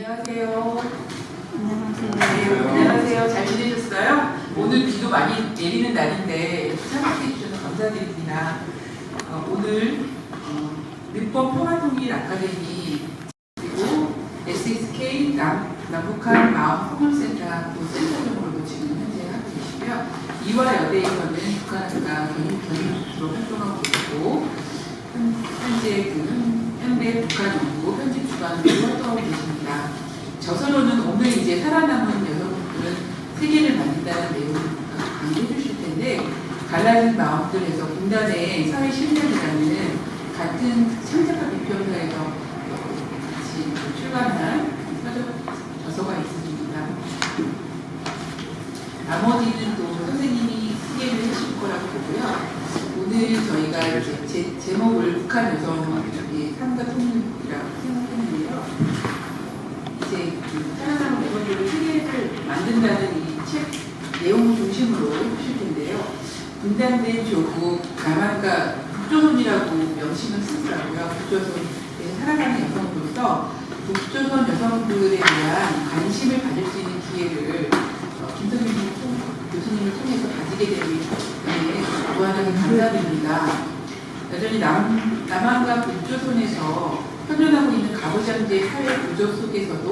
안녕하세요. 안녕하세요. 네, 안녕하세요. 잘 지내셨어요? 오늘 비도 많이 내리는 날인데 참석해 주셔서 감사드립니다. 오늘 르법 평화통일 아카데미 그리고 SSK 남북한 마음폭력센터 센터장으로도 지금 현재 하고 계시고요. 이화 여대에서는 북한과 견인으로 활동하고 계시고 현재 현대 북한연구 편집 주관으로 활동하고 계십니다. 저서로는 오늘 이제 살아남은 여성분들은 세계를 만든다는 내용을 강조해 주실 텐데, 갈라진 마음들에서 분단의 사회 실력이라는 같은 창작가 비평사에서 같이 출간한 저서가 있습니다. 나머지는 또 선생님이 소개를 해주실 거라고 보고요. 오늘 저희가 이제 제목을 북한 여성의 삶과 통일이라고 생각했는데요. 이제 살아남은 여성들의 세계를 만든다는 이 책 내용 중심으로 해주실 텐데요. 분단된 조국, 남한과 북조선이라고 명칭을 쓰더라고요. 북조선에 살아가는 여성으로서 북조선 여성들에 대한 관심을 가질 수 있는 기회를 김성민 교수님을 통해서 가지게 되기 때문에 무한하게 감사드립니다. 여전히 남한과 북조선에서 현존하고 있는 가부장제 사회 구조 속에서도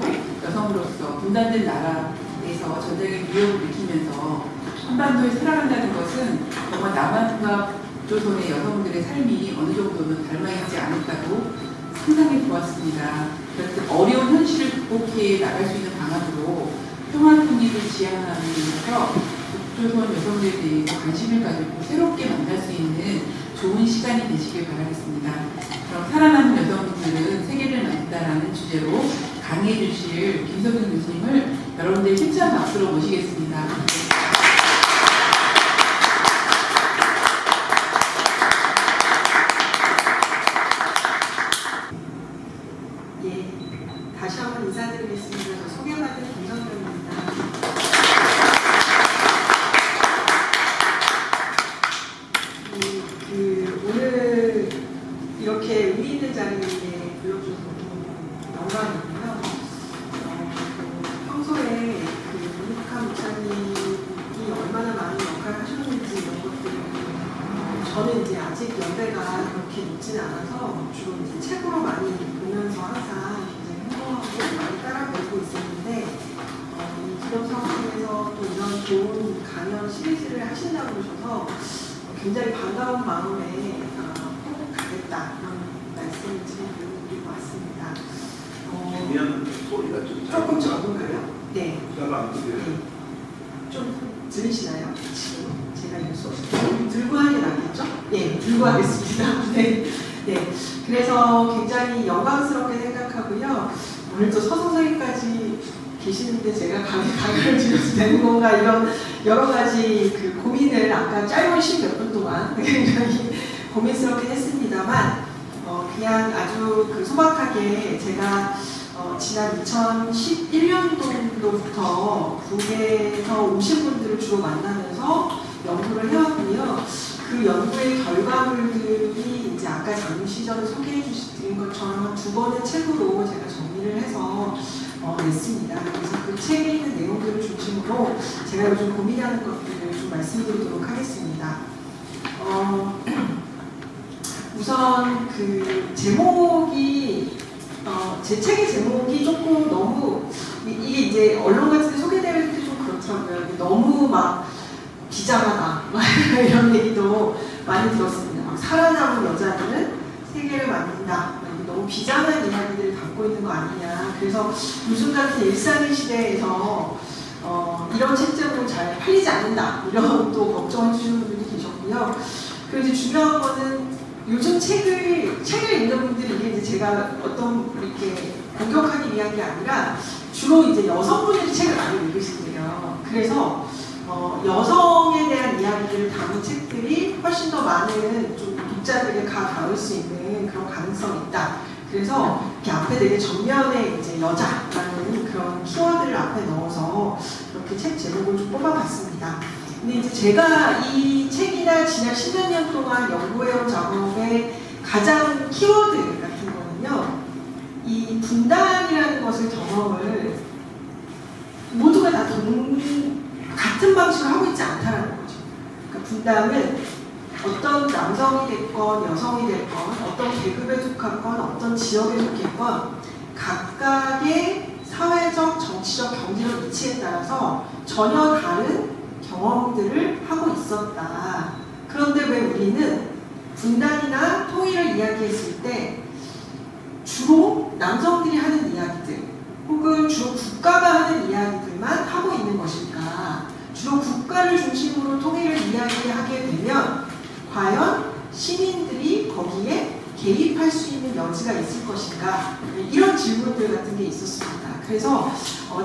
여성으로서 분단된 나라에서 전쟁의 위협을 느끼면서 한반도에 살아간다는 것은 정말 남한과 북조선의 여성들의 삶이 어느 정도는 닮아있지 않을까도 상상해 보았습니다. 그래서 어려운 현실을 극복해 나갈 수 있는 방안으로 평화통일을 지향하면서 북조선 여성들에 대해서 관심을 가지고 새롭게 만날 수 있는 좋은 시간이 되시길 바라겠습니다. 그럼 살아남은 여성분들은 세계를 만든다라는 주제로 강의해 주실 김성윤 교수님을 여러분들 힘찬 박수로 모시겠습니다. 예, 다시 한번 인사드리겠습니다. 저 소개받은 김성윤입니다. 오늘 이렇게 의미 있는 자리에 불러주셔서 영광이고요. 평소에 문익환 목사님이 얼마나 많은 역할을 하셨는지 이런 것들을 저는 이제 아직 연배가 그렇게 높지는 않아서 주로 이제 책으로 많이 보면서 항상 굉장히 행동하고 많이 따라가고 있었는데 이 기념 사업에서 또 이런 좋은 강연 시리즈를 하신다고 그러셔서 굉장히 반가운 마음에 꼭 가겠다 이런 말씀을 드리고 왔습니다. 중요한 소리가 좀 조금 적은가요? 네. 잘안 들려요. 네. 좀 들리시나요? 지금 제가 이거 들고 하는 게 낫겠죠? 예, 들고 하겠습니다. 네. 네. 그래서 굉장히 영광스럽게 생각하고요. 오늘 또 서성서기까지 계시는데 제가 강연을 드려도 되는 건가 이런 여러 가지 그 고민을 아까 짧은 10몇 분 동안 굉장히 고민스럽긴 했습니다만 그냥 아주 그 소박하게 제가 지난 2011년도부터 국내에서 오신 분들을 주로 만나면서 연구를 해왔고요. 그 연구의 결과물들이 이제 아까 잠시 전에 소개해 주신 것처럼 두 번의 책으로 제가 정리를 해서 냈습니다. 그래서 그 책에 있는 내용들을 중심으로 제가 요즘 고민하는 것들을 좀 말씀드리도록 하겠습니다. 우선 그 제목이 제 책의 제목이 조금 너무 이게 이제 언론 같은 데 소개될 때 좀 그렇더라고요. 너무 막 비장하다 이런 얘기도 많이 들었습니다. 살아남은 여자들은 세계를 만든다. 너무 비장한 이야기들을 담고 있는 거 아니냐. 그래서 요즘 같은 일상의 시대에서 이런 책 제목은 잘 팔리지 않는다. 이런 또 걱정해 주시는 분들이 계셨고요. 그리고 이제 중요한 거는 요즘 책을 읽는 분들이 이게 이제 제가 어떤 이렇게 공격하기 위한 게 아니라 주로 이제 여성분들이 책을 많이 읽으시대요. 그래서 여성에 대한 이야기를 담은 책들이 훨씬 더 많은 좀 독자들에게 닿을 수 있는 그런 가능성이 있다. 그래서 이렇게 앞에 되게 전면에 이제 여자라는 그런 키워드를 앞에 넣어서 이렇게 책 제목을 좀 뽑아봤습니다. 근데 이제 제가 이 책이나 지난 10여 년 동안 연구해온 작업의 가장 키워드 같은 거는요, 이 분단이라는 것을 경험을 모두가 다 같은 방식으로 하고 있지 않다는 거죠. 그러니까 분단은 어떤 남성이 됐건 여성이 됐건 어떤 계급에 속하건 어떤 지역에 속했건 각각의 사회적, 정치적, 경제적 위치에 따라서 전혀 다른 경험들을 하고 있었다. 그런데 왜 우리는 분단이나 통일을 이야기했을 때 주로 남성들이 하는 이야기들 혹은 주로 국가가 하는 이야기들만 하고 있는 것일까? 주로 국가를 중심으로 통일을 이야기하게 되면 과연 시민들이 거기에 개입할 수 있는 여지가 있을 것인가? 이런 질문들 같은 게 있었습니다. 그래서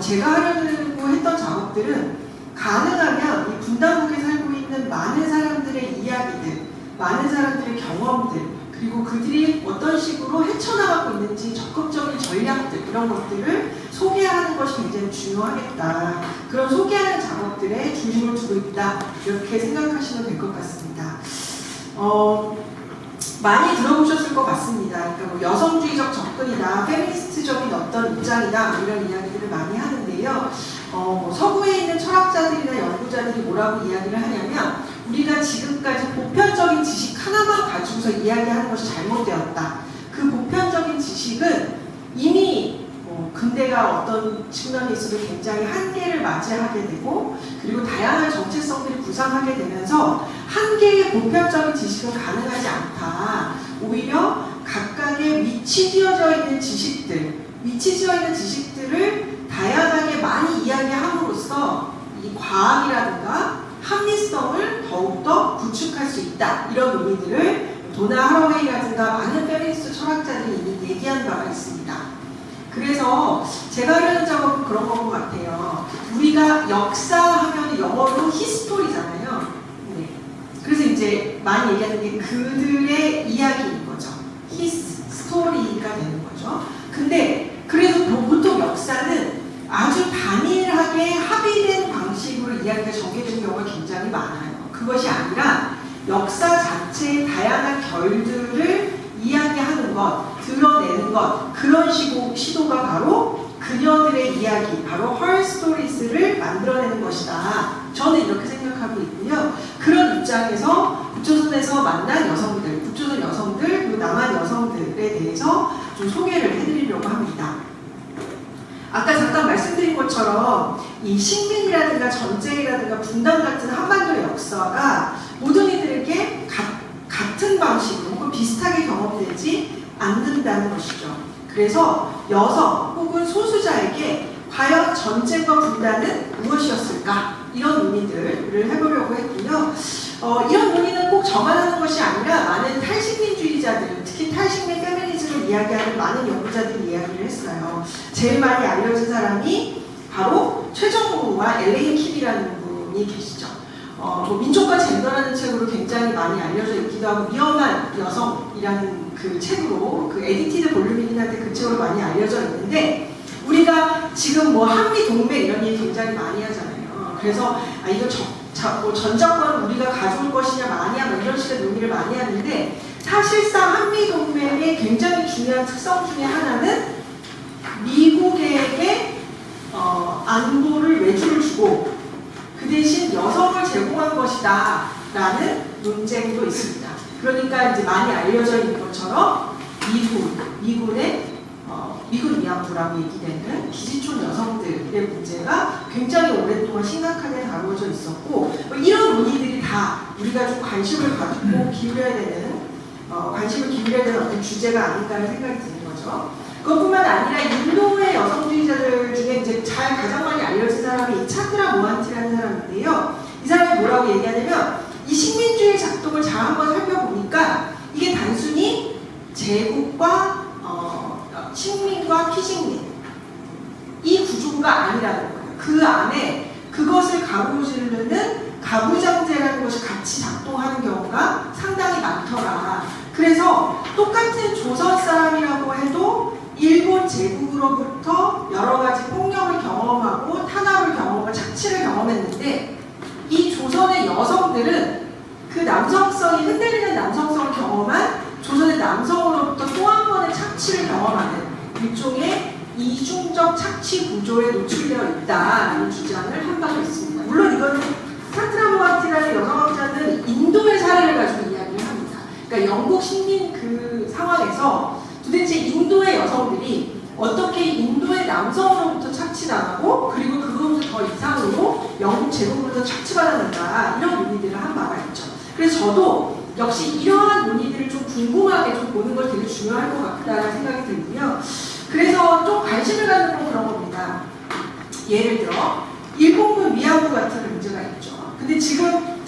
제가 하려고 했던 작업들은 가능하면 이 분단국에 살고 있는 많은 사람들의 이야기들, 많은 사람들의 경험들, 그리고 그들이 어떤 식으로 헤쳐나가고 있는지 적극적인 전략들, 이런 것들을 소개하는 것이 굉장히 중요하겠다. 그런 소개하는 작업들에 중심을 두고 있다. 이렇게 생각하시면 될 것 같습니다. 많이 들어보셨을 것 같습니다. 그러니까 뭐 여성주의적 접근이다, 페미니스트적인 어떤 입장이다, 이런 이야기들을 많이 하는데요. 뭐 서구에 있는 철학자들이나 연구자들이 뭐라고 이야기를 하냐면 우리가 지금까지 보편적인 지식 하나만 가지고서 이야기하는 것이 잘못되었다. 그 보편적인 지식은 이미 근대가 어떤 측면에 있어서 굉장히 한계를 맞이하게 되고 그리고 다양한 정체성들이 부상하게 되면서 한 개의 보편적인 지식은 가능하지 않다. 오히려 각각의 위치 지어져 있는 지식들, 위치 지어 있는 지식들을 다양하게 많이 이야기함으로써 이 과학이라든가 합리성을 더욱더 구축할 수 있다. 이런 의미들을 도나 하러웨이라든가 많은 페미니스트 철학자들이 이미 얘기한 바가 있습니다. 그래서 제가 하려는 작업은 그런 것 같아요. 우리가 역사하면 영어로 히스토리잖아요. 네. 그래서 이제 많이 얘기하는 게 그들의 이야기인 거죠. 히스토리가 되는 거죠. 근데 그래서 보통 역사는 아주 단일하게 합의된 방식으로 이야기가 전개되는 경우가 굉장히 많아요. 그것이 아니라 역사 자체의 다양한 결들을 이야기하는 것, 드러내는 것, 그런 시도가 바로 그녀들의 이야기, 바로 her stories를 만들어내는 것이다. 저는 이렇게 생각하고 있고요. 그런 입장에서 북조선에서 만난 여성들, 북조선 여성들, 그리고 남한 여성들에 대해서 좀 소개를 해드리려고 합니다. 아까 잠깐 말씀드린 것처럼 이 식민이라든가 전쟁이라든가 분단 같은 한반도의 역사가 모든 이들에게 같은 방식으로 혹은 비슷하게 경험되지 않는다는 것이죠. 그래서 여성 혹은 소수자에게 과연 전쟁과 분단은 무엇이었을까? 이런 논의들을 해보려고 했고요. 이런 논의는 꼭 저만 하는 것이 아니라 많은 탈식민주의자들, 특히 탈식민 페미니즘을 이야기하는 많은 연구자들이 이야기를 했어요. 제일 많이 알려진 사람이 바로 최정우와 엘레인 킴이라는 분이 계시죠. 뭐 민족과 젠더라는 책으로 굉장히 많이 알려져 있기도 하고 위험한 여성이라는 그 책으로 그 에디티드 볼륨이긴 한데 그 책으로 많이 알려져 있는데 우리가 지금 뭐 한미 동맹 이런 얘기 굉장히 많이 하잖아요. 그래서 이거 뭐 전작권을 우리가 가져올 것이냐 마냐 뭐 이런 식의 논의를 많이 하는데 사실상 한미 동맹의 굉장히 중요한 특성 중에 하나는 미국에게 안보를 외주를 주고 그 대신 여성을 제공한 것이다 라는 논쟁도 있습니다. 그러니까 이제 많이 알려져 있는 것처럼 미군의 미군 위안부라고 얘기되는 기지촌 여성들의 문제가 굉장히 오랫동안 심각하게 다루어져 있었고 뭐 이런 논의들이 다 우리가 좀 관심을 갖고 기울여야 되는 관심을 기울여야 되는 어떤 주제가 아닌가라는 생각이 드는 거죠. 그것뿐만 아니라 인도의 여성주의자들 중에 이제 가장 많이 알려진 사람이 차트라 모한티라는 사람인데요. 이 사람이 뭐라고 얘기하냐면 이 식민주의 작동을 잘 한번 살펴보니까 이게 단순히 제국과 식민과 피식민 이 구조가 아니라는 거예요. 그 안에 그것을 가로지르는 가부장제라는 것이 같이 작동하는 경우가 상당히 많더라. 그래서 똑같은 조선 사람이라고 해도 일본 제국으로부터 여러 가지 폭력을 경험하고 탄압을 경험하고 착취를 경험했는데 이 조선의 여성들은 그 남성성이 흔들리는 남성성을 경험한 조선의 남성으로부터 또 한 번의 착취를 경험하는 이중적 착취 구조에 노출되어 있다라는 주장을 한 바가 있습니다. 물론 이거는 사트라모아티라는 여성학자는 인도의 사례를 가지고 이야기를 합니다. 그러니까 영국 식민 그 상황에서 도대체 인도의 여성들이 어떻게 인도의 남성으로부터 착취당하고 그리고 그거보다 더 이상으로 영국 제국으로부터 착취받았는가 이런 논의들을 한 바가 있죠. 그래서 저도 역시 이러한 논의들을 좀 궁금하게 좀 보는 걸 되게 중요할 것 같다는 생각이 들고요. 그래서 좀 관심을 갖는 건 그런 겁니다. 예를 들어 일본군 위안부 같은 문제가 있죠. 근데 지금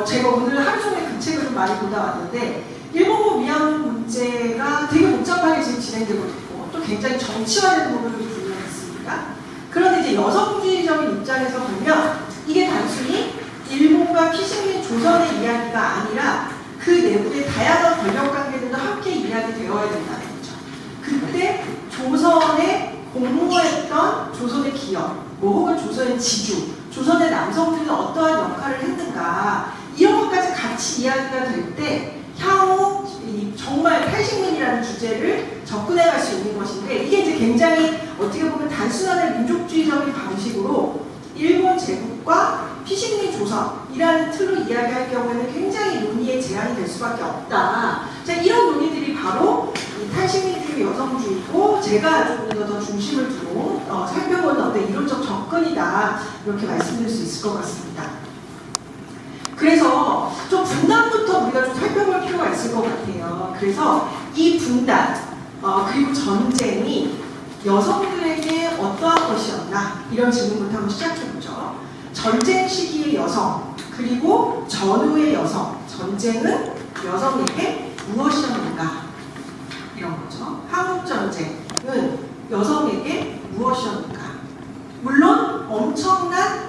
제가 오늘 하루 종일 그 책을 좀 많이 보다 왔는데 일본군 위안부 문제가 되게 복잡하게 지금 진행되고 있고 또 굉장히 정치화된 부분도 분명했습니다. 그런데 이제 여성주의적인 입장에서 보면 이게 단순히 일본과 피식민 조선의 이야기가 아니라 그 내부의 다양한 권력 관계들도 함께 이야기되어야 된다는 거죠. 그때 조선에 공모했던 조선의 기업, 혹은 조선의 지주, 조선의 남성들은 어떠한 역할을 했는가 이런 것까지 같이 이야기가 될 때 향후 정말 탈식민이라는 주제를 접근해갈 수 있는 것인데 이게 이제 굉장히 어떻게 보면 단순한 민족주의적인 방식으로 일본 제국과 피식민 조선이라는 틀로 이야기할 경우에는 굉장히 논의의 제한이 될 수밖에 없다. 자, 이런 논의들이 바로 탈식민주의 여성주의고 제가 좀 더 중심을 두고 살펴보는 어떤 이론적 접근이다 이렇게 말씀드릴 수 있을 것 같습니다. 그래서 좀 분단부터 우리가 좀 살펴볼 필요가 있을 것 같아요. 그래서 이 분단 그리고 전쟁이 여성들에게 어떠한 것이었나 이런 질문부터 한번 시작해보죠. 전쟁 시기의 여성 그리고 전후의 여성 전쟁은 여성에게 무엇이었는가 이런 거죠. 한국전쟁은 여성에게 무엇이었는가. 물론 엄청난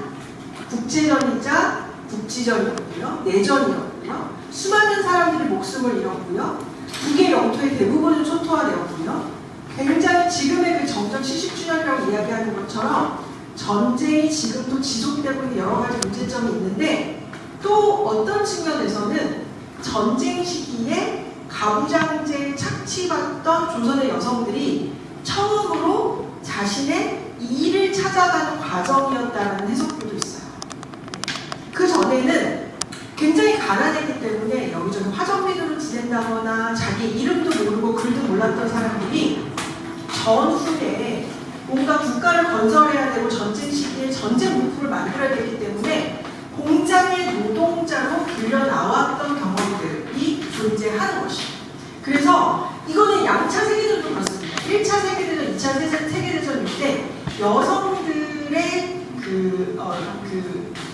국제전이자 국지전이었고요. 내전이었고요. 수많은 사람들이 목숨을 잃었고요. 국의 영토의 대부분은 초토화되었고요. 굉장히 지금의 그 정전 70주년이라고 이야기하는 것처럼 전쟁이 지금도 지속되고 있는 여러 가지 문제점이 있는데 또 어떤 측면에서는 전쟁 시기에 가부장제에 착취받던 조선의 여성들이 처음으로 자신의 일을 찾아가는 과정이었다는 해석들도 있어요. 그 전에는 굉장히 가난했기 때문에 여기저기 화정민으로 지낸다거나 자기 이름도 모르고 글도 몰랐던 사람들이 전후에 뭔가 국가를 건설해야 되고 전쟁 시기에 전쟁 물품을 만들어야 되기 때문에 공장의 노동자로 길러 나왔던 경험들이 존재하는 것이에요. 그래서 이거는 양차 세계대전도 그렇습니다. 1차 세계대전, 2차 세계대전일 때 여성들의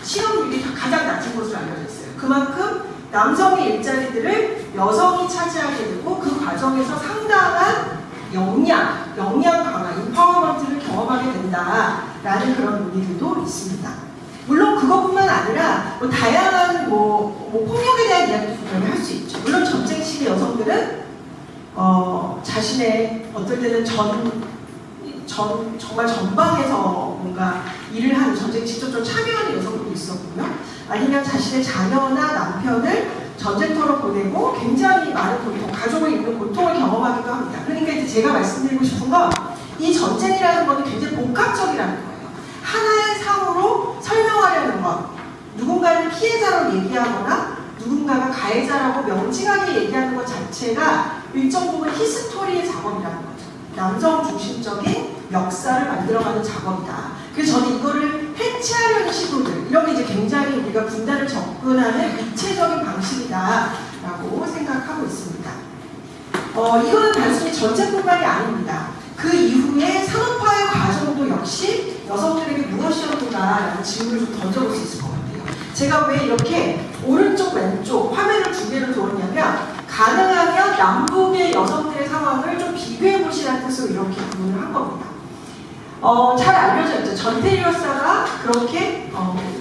실업률이 가장 낮은 것으로 알려져 있어요. 그만큼 남성의 일자리들을 여성이 차지하게 되고 그 과정에서 상당한 역량 강화, 인파워먼트를 경험하게 된다라는 그런 논의들도 있습니다. 물론 그것뿐만 아니라 다양한 폭력에 대한 이야기도 분명히 할 수 있죠. 물론 전쟁 시기 여성들은 자신의 어떨 때는 정말 전방에서 뭔가 일을 하는 전쟁에 직접적으로 참여하는 여성들도 있었고요. 아니면 자신의 자녀나 남편을 전쟁터로 보내고 굉장히 많은 고통, 가족을 잃는 고통을 경험하기도 합니다. 그러니까 이제 제가 말씀드리고 싶은 건 이 전쟁이라는 것은 굉장히 복합적이라는 거예요. 하나의 상으로 설명하려는 것, 누군가를 피해자로 얘기하거나 누군가가 가해자라고 명칭하게 얘기하는 것 자체가 일정 부분 히스토리의 작업이라는 거죠. 남성 중심적인 역사를 만들어가는 작업이다. 그래서 저는 이거를 해체하려는 시도들, 이런 게 이제 굉장히 우리가 분단을 접근하는 입체적인 방식이다라고 생각하고 있습니다. 이거는 단순히 전쟁뿐만이 아닙니다. 그 이후에 산업화의 과정도 역시 여성들에게 무엇이었는가라는 질문을 좀 던져볼 수 있을 것 같아요. 제가 왜 이렇게 오른쪽 왼쪽 화면을 두 개로 두었냐면 가능하면 남북의 여성들의 상황을 좀 비교해 보시라는 뜻으로 이렇게 구분을 한 겁니다. 잘 알려져 있죠. 전태일 여사가 그렇게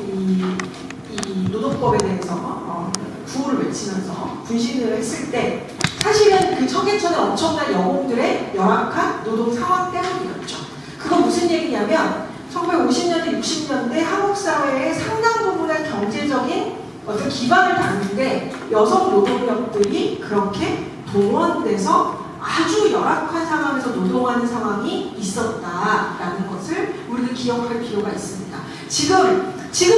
이 노동법에 대해서 구호를 외치면서 분신을 했을 때 사실은 그 청계천의 엄청난 여공들의 열악한 노동 상황 때문이었죠. 그건 무슨 얘기냐면 1950년대, 60년대 한국 사회의 상당 부분의 경제적인 어떤 기반을 닿는데 여성 노동력들이 그렇게 동원돼서 아주 열악한 상황에서 노동하는 상황이 있었다라는 것을 우리도 기억할 필요가 있습니다. 지금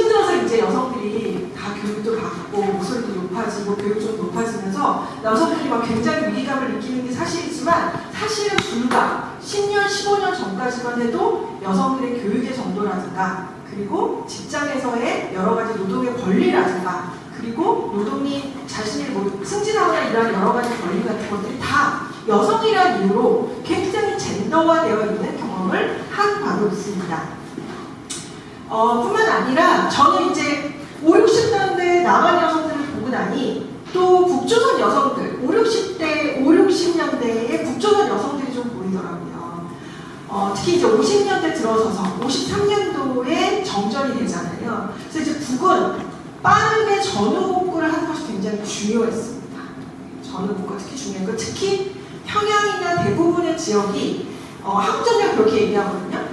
들어서 이제 여성들이 다 교육도 받고 목소리도 높아지고 교육도 높아지면서 여성들이 막 굉장히 위기감을 느끼는 게 사실이지만 사실은 불과 10년, 15년 전까지만 해도 여성들의 교육의 정도라든가 그리고 직장에서의 여러 가지 노동의 권리라든가 그리고 노동이 자신이 뭐 승진하거나 이런 여러 가지 권리 같은 것들이 다 여성이라는 이유로 굉장히 젠더화되어 있는 경험을 한 바도 있습니다. 뿐만 아니라 저는 이제 5, 60년대 남한 여성들을 보고 나니 또 북조선 여성들 5, 60년대의 북조선 여성들이 좀 보이더라고요. 특히 이제 50년대 들어서서 53년도에 정전이 되잖아요. 그래서 이제 북은 빠르게 전후복구를 하는 것이 굉장히 중요했습니다. 전후복구가 특히 중요한 거 특히 평양이나 대부분의 지역이 한국전쟁 그렇게 얘기하거든요.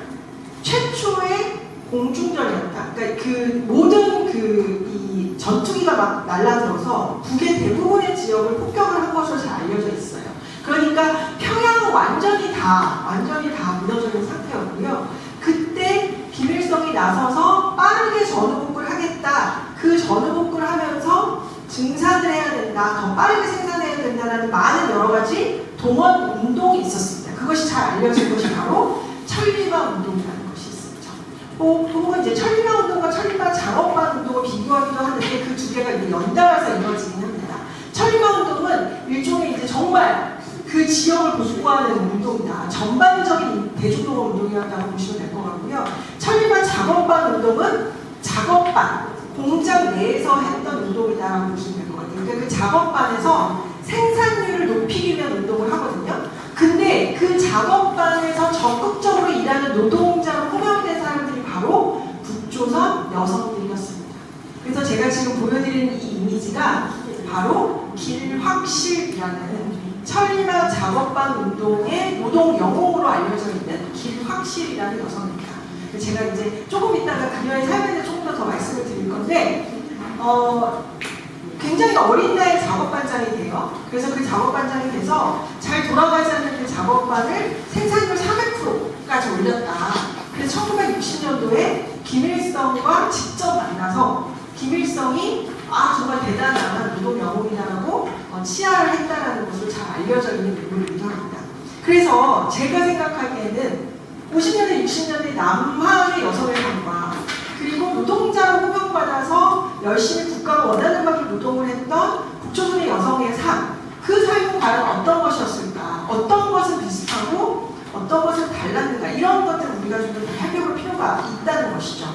최초의 공중전이었다. 그러니까 그 모든 이 전투기가 막 날라들어서 북의 대부분의 지역을 폭격을 한 것으로 잘 알려져 있어요. 그러니까 평양은 완전히 다 무너져 있는 상태였고요. 그때 김일성이 나서서 빠르게 전후복구를 하겠다. 그 전후복구를 하면서 증산을 해야 된다. 더 빠르게 생산해야 된다라는 많은 여러 가지 동원 운동이 있었습니다. 그것이 잘 알려진 것이 바로 천리마 운동이라는 것이 있었죠. 혹은 이제 천리마 운동과 천리마 작업반 운동을 비교하기도 하는데 그 두 개가 이제 연달아서 이루어지긴 합니다. 천리마 운동은 일종의 이제 정말 그 지역을 복구하는 운동이다. 전반적인 대중동원 운동이라고 보시면 될 것 같고요. 천리마 작업반 운동은 작업반, 공장 내에서 했던 운동이다라고 보시면 될 것 같아요. 그러니까 그 작업반에서 생산률을 높이기 위한 운동을 하거든요. 근데 그 작업반에서 적극적으로 일하는 노동자로 호명된 사람들이 바로 북조선 여성들이었습니다. 그래서 제가 지금 보여드리는 이 이미지가 바로 길확실이라는 천리마 작업반 운동의 노동 영웅으로 알려져 있는 길확실이라는 여성입니다. 제가 이제 조금 이따가 그녀의 삶에 대해 조금 더 말씀을 드릴 건데 굉장히 어린 나이에 작업반장이 돼요. 그래서 그 작업반장이 돼서 잘 돌아가지 않는 그 작업반을 생산율 400%까지 올렸다. 그래서 1960년도에 김일성과 직접 만나서 김일성이 정말 대단한 노동 영웅이다라고 치하를 했다라는 것으로 잘 알려져 있는 인물이기도 합니다. 그래서 제가 생각하기에는 50년대, 60년대 남한의 여성의 삶과 그리고 노동자로 호명받아서 열심히 국가가 원하는 만큼 노동을 했던 북조선의 여성의 삶, 그 삶은 과연 어떤 것이었을까? 어떤 것은 비슷하고 어떤 것은 달랐는가? 이런 것들을 우리가 좀 더 살펴볼 필요가 있다는 것이죠.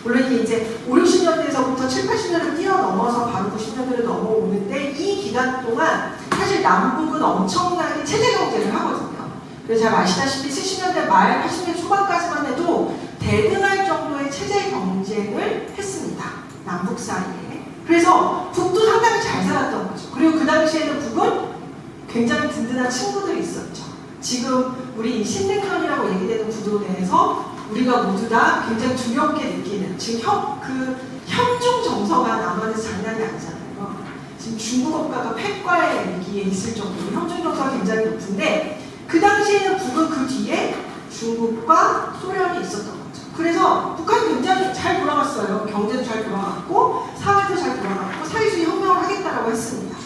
물론 이제 5, 60년대에서부터 7, 80년을 뛰어넘어서 바로 90년대로 넘어오는데 이 기간 동안 사실 남북은 엄청나게 체제 경쟁을 하거든요. 그래서 잘 아시다시피 70년대 말 80년대 초반까지만 해도 대등할 정도의 체제 경쟁을 했습니다. 남북 사이에. 그래서 북도 상당히 잘 살았던 거죠. 그리고 그 당시에는 북은 굉장히 든든한 친구들이 있었죠. 지금 우리 신냉전이라고 얘기되는 구도 내에서 우리가 모두 다 굉장히 두렵게 느끼는 지금 현중 정서가 남한에서 장난이 아니잖아요. 지금 중국어가가 폐과의 위기에 있을 정도로 현중 정서가 굉장히 높은데 그 당시에는 북은 그 뒤에 중국과 소련이 있었던 거죠. 그래서 북한이 굉장히 잘 돌아갔어요. 경제도 잘 돌아갔고 사회도 잘 돌아갔고 사회주의 혁명을 하겠다라고 했습니다.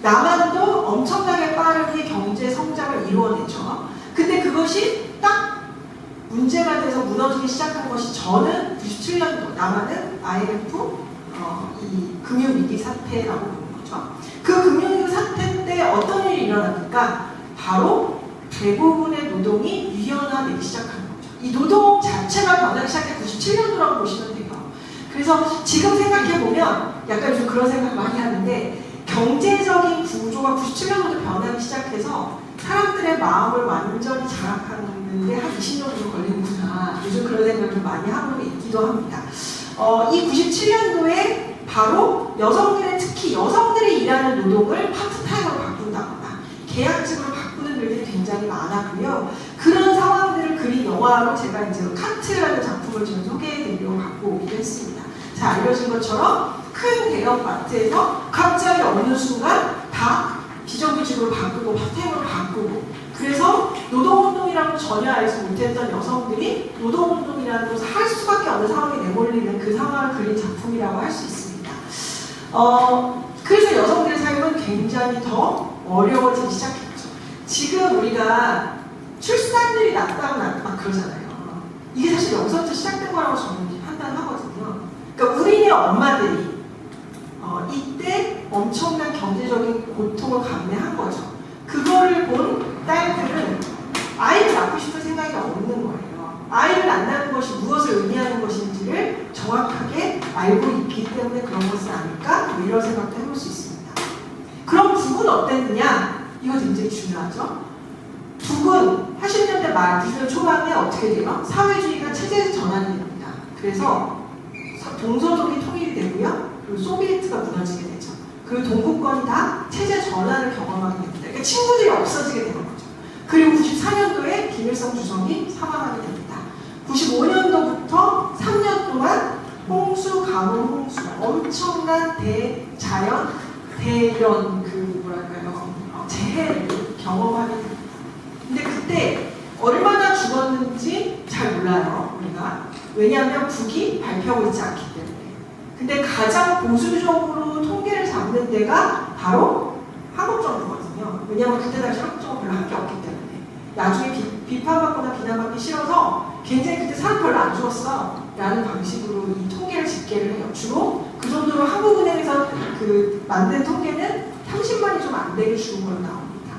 남한도 엄청나게 빠르게 경제 성장을 이루어내죠. 근데 그것이 딱 문제가 돼서 무너지기 시작한 것이 저는 97년도 남한은 IMF 이 금융위기 사태라고 보는 거죠. 그 금융위기 사태 때 어떤 일이 일어납니까? 바로 대부분의 노동이 유연화되기 시작한 거죠. 이 노동 자체가 변하기 시작해 97년도라고 보시면 돼요. 그래서 지금 생각해보면 약간 좀 그런 생각 많이 하는데 경제적인 구조가 97년도부터 변하기 시작해서 사람들의 마음을 완전히 장악하는데 한 20년 정도 걸리는구나. 요즘 그런 생각을 좀 많이 하고 있기도 합니다. 이 97년도에 바로 여성들의 특히 여성들이 일하는 노동을 파트타임으로 바꾼다거나 계약직으로 바꾸는 일들이 굉장히 많았고요. 그런 상황들을 그린 영화로 제가 이제 칸트라는 작품을 좀 소개해드리려고 갖고 오기도 했습니다. 자, 알려진 것처럼 큰 대형 마트에서 갑자기 어느 순간 다 비정규직으로 바꾸고 파트타임으로 바꾸고 그래서 노동운동이라고 전혀 알지 못했던 여성들이 노동운동이라는 것을 할 수밖에 없는 상황에 내몰리는 그 상황을 그린 작품이라고 할 수 있습니다. 그래서 여성들의 삶은 굉장히 더 어려워지기 시작했죠. 지금 우리가 출산율이 낮다고 막 그러잖아요. 이게 사실 여기서부터 시작된 거라고 저는 판단하거든요. 그러니까 우리네 엄마들이 이때 엄청난 경제적인 고통을 감내한 거죠. 그거를 본 딸들은 아이를 낳고 싶은 생각이 없는 거예요. 아이를 낳는 것이 무엇을 의미하는 것인지를 정확하게 알고 있기 때문에 그런 것은 아닐까? 뭐 이런 생각도 해볼 수 있습니다. 그럼 북은 어땠느냐? 이거 굉장히 중요하죠. 북은 80년대 말, 90년대 초반에 어떻게 돼요? 사회주의가 체제 전환이 됩니다. 그래서 동서독이 통일이 되고요. 그리고 소비에트가 무너지게 되죠. 그리고 동구권이 다 체제 전환을 경험하게 됩니다. 그러니까 친구들이 없어지게 되는 거죠. 그리고 94년도에 김일성 주석이 사망하게 됩니다. 95년도부터 3년 동안 홍수, 가뭄, 홍수, 엄청난 대자연, 대연 재해를 경험하게 됩니다. 근데 그때 얼마나 죽었는지 잘 몰라요, 우리가. 왜냐하면 북이 발표하고 있지 않기 때문에. 근데 가장 보수적으로 통계를 잡는 데가 바로 한국 정부거든요. 왜냐하면 그때 당시 한국 정부 별로 할 게 없기 때문에. 나중에 비판받거나 비난받기 싫어서 굉장히 그때 사람 별로 안 죽었어 라는 방식으로 이 통계를 집계를 해요. 주로 그 정도로 한국은행에서 만든 통계는 30만이 좀 안 되게 죽은 걸로 나옵니다.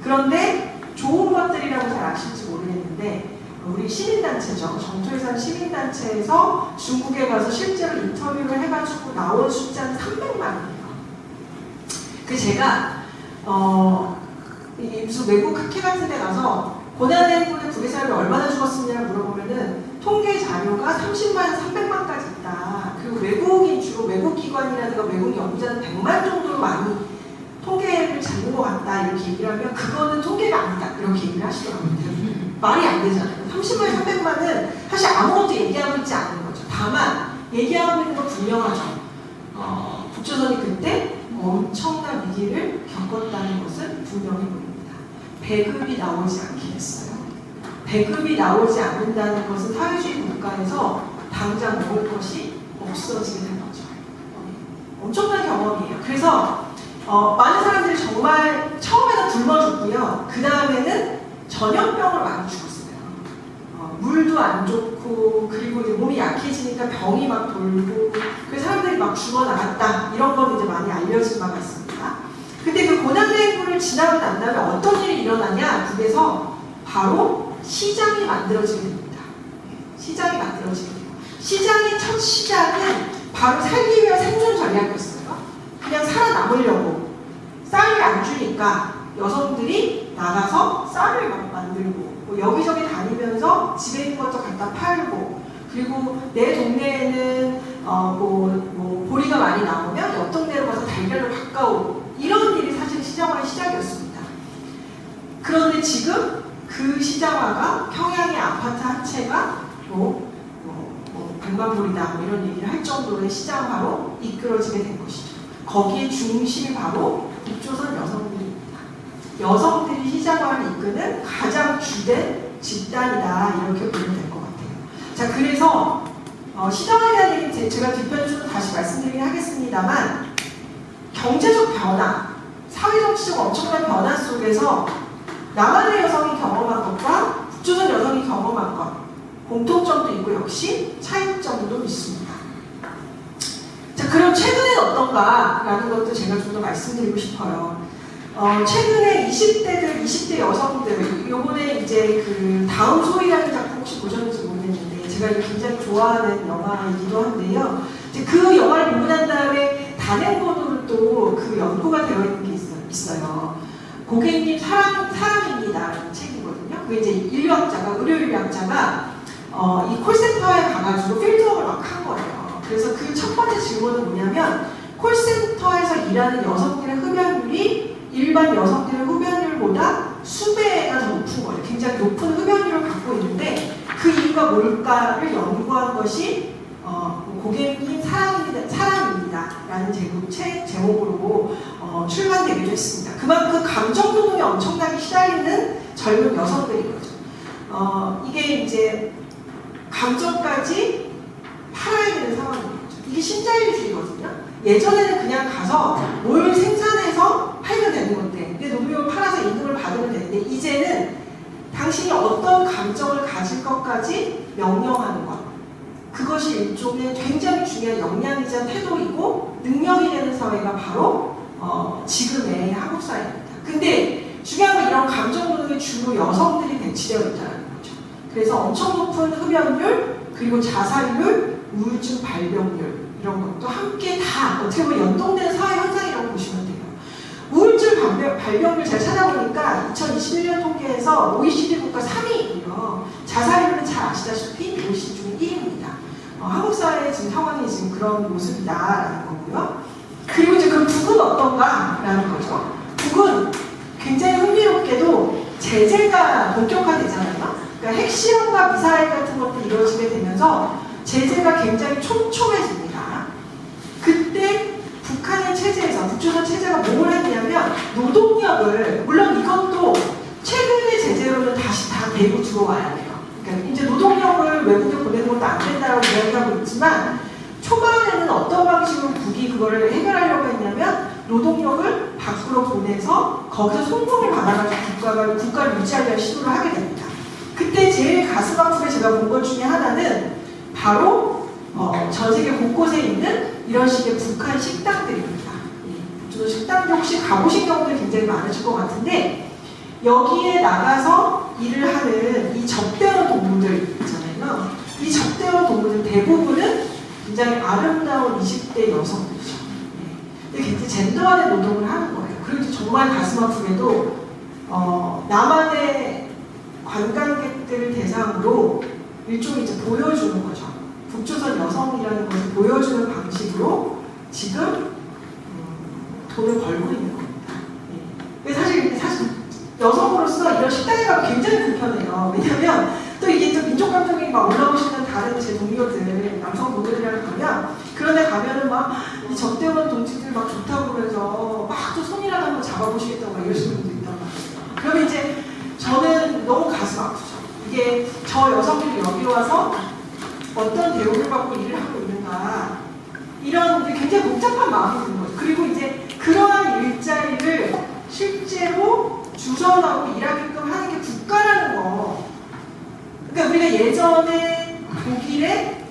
그런데 좋은 것들이라고 잘 아실지 모르겠는데 우리 시민단체죠. 정토에 사는 시민단체에서 중국에 가서 실제로 인터뷰를 해가지고 나온 숫자는 300만이에요. 그 제가 무슨 외국 학회 같은 데 가서 고난의 북의 사람이 얼마나 죽었느냐를 물어보면은 통계 자료가 30만, 300만까지 있다. 그리고 외국인 주로 외국 기관이라든가 외국 연구자는 100만 정도로 많이 통계를 잡는 것 같다 이렇게 얘기를 하면 그거는 통계가 아니다 이렇게 얘기를 하시더라고요. 말이 안 되잖아요. 30만, 300만은 사실 아무것도 얘기하고 있지 않은 거죠. 다만 얘기하고 있는 건 분명하죠. 북조선이 그때 엄청난 위기를 겪었다는 것은 분명히 보입니다. 배급이 나오지 않게 했어요. 배급이 나오지 않는다는 것은 사회주의 국가에서 당장 먹을 것이 없어지게 된 거죠. 엄청난 경험이에요. 그래서 많은 사람들이 정말 처음에는 굶어 죽고요. 그 다음에는 전염병으로 많이 죽었어요. 물도 안 좋고 그리고 이제 몸이 약해지니까 병이 막 돌고 그래서 사람들이 막 죽어나갔다 이런 건 이제 많이 알려진 바가 있습니다. 근데 그 고난대행군을 지나고 난 다음에 어떤 일이 일어나냐 북에서 바로 시장이 만들어지게 됩니다. 시장이 만들어지게 돼요. 시장의 첫 시작은 바로 살기 위한 생존 전략이었어요. 그냥 살아남으려고 쌀을 안 주니까 여성들이 나가서 쌀을 막 만들고 뭐 여기저기 다니면서 집에 있는 것도 갖다 팔고 그리고 내 동네에는 뭐 보리가 많이 나오면 옆 동네로 가서 달걀을 바꿔오고 이런 일이 사실 시장화의 시작이었습니다. 그런데 지금 그 시장화가 평양의 아파트 한 채가 백만불이다 뭐 이런 얘기를 할 정도의 시장화로 이끌어지게 된 것이죠. 거기에 중심이 바로 북조선 여성들입니다. 여성들이 시장화를 이끄는 가장 주된 집단이다 이렇게 보면 될 것 같아요. 자, 그래서 시장화에 대한 얘기는 제가 뒷편에서도 다시 말씀드리긴 하겠습니다만 경제적 변화, 사회정치적 엄청난 변화 속에서 남한의 여성이 경험한 것과 북조선 여성이 경험한 것 공통점도 있고 역시 차이점도 있습니다. 자, 그럼 최근엔 어떤가라는 것도 제가 좀 더 말씀드리고 싶어요. 최근에 20대 여성들, 요번에 이제 그 다음 소위라는 작품 혹시 보셨는지 모르겠는데, 제가 굉장히 좋아하는 영화이기도 한데요. 이제 그 영화를 보고 난 다음에 단행본으로 또 그 연구가 되어 있는 게 있어요. 고객님 사랑입니다라는 책이거든요. 그게 이제 의료인류학자가 이 콜센터에 가가지고 필드워크를 막 한 거예요. 그래서 그 첫 번째 질문은 뭐냐면 콜센터에서 일하는 여성들의 흡연율이 일반 여성들의 흡연율보다 수배가 더 높은 거예요. 굉장히 높은 흡연율을 갖고 있는데 그 이유가 뭘까를 연구한 것이 고객님 사랑입니다 라는 책 제목으로 출간되기도 했습니다. 그만큼 감정 노동에 엄청나게 시달리는 젊은 여성들인 거죠. 이게 이제 감정까지 팔아야 되는 상황인 거죠. 이게 신자유주의거든요. 예전에는 그냥 가서 뭘 생산해서 팔면 되는 건데, 내 노동력을 팔아서 임금을 받으면 되는데, 이제는 당신이 어떤 감정을 가질 것까지 명령하는 것. 그것이 일종의 굉장히 중요한 역량이자 태도이고 능력이 되는 사회가 바로 지금의 한국 사회입니다. 근데 중요한 건 이런 감정 노동에 주로 여성들이 배치되어 있다는 거죠. 그래서 엄청 높은 흡연율, 그리고 자살률, 우울증 발병률 이런 것도 함께 다 어떻게 보면 연동되는 사회 현상이라고 보시면 돼요. 우울증 발병률 잘 찾아보니까 2021년 통계에서 OECD 국가 3위이고요. 자살률은 잘 아시다시피 OECD 중 1위입니다. 한국 사회의 지금 상황이 지금 그런 모습이다라는 거고요. 그리고 이제 그럼 북은 어떤가라는 거죠. 북은 굉장히 흥미롭게도 제재가 본격화되잖아요. 그러니까 핵실험과 미사일 같은 것들이 이루어지게 되면서 제재가 굉장히 촘촘해집니다. 그때 북한의 체제에서, 북조선 체제가 뭘 했냐면 노동력을, 물론 이것도 최근의 제재로는 다시 다 대고 들어와야 돼요. 그러니까 이제 노동력을 외국에 보내는 것도 안 된다고 이야기하고 있지만 초반에는 어떤 방식으로 북이 그거를 해결하려고 했냐면 노동력을 밖으로 보내서 거기서 송금을 받아가지고 국가를 유지하려는 시도를 하게 됩니다. 그때 제일 가슴 아프게 제가 본 것 중에 하나는 바로 전 세계 곳곳에 있는 이런 식의 북한 식당들입니다. 북조선 식당도 혹시 가보신 경우도 굉장히 많으실 것 같은데 여기에 나가서 일을 하는 이 접대원 동무들 있잖아요. 이 접대원 동무들 대부분은 굉장히 아름다운 20대 여성들이죠. 근데 굉장히 젠더화된 노동을 하는 거예요. 그리고 정말 가슴 아프게도 남한의 관광객들을 대상으로 일종의 이제 보여주는 거죠. 북조선 여성이라는 것을 보여주는 방식으로 지금 돈을 벌고 있는 겁니다. 사실 여성으로서 이런 식당에 가면 굉장히 불편해요. 왜냐면 또 이게 또 민족 감정이 막 올라오시는 다른 제 동료들, 남성 동료들이랑 가면 그런 데 가면은 막 이 접대원 동지들 막 좋다고 그러면서 막 또 손이라도 한번 잡아보시겠다고 막 이러시는 분도 있단 말이에요. 그러면 이제 저는 너무 가슴 아프죠. 이게 저 여성들이 여기 와서 어떤 대우를 받고 일을 하고 있는가 이런 굉장히 복잡한 마음이 드는 거죠. 그리고 이제 그러한 일자리를 실제로 주선하고 일하게끔 하는 게 국가라는 거. 그러니까 우리가 예전에 독일에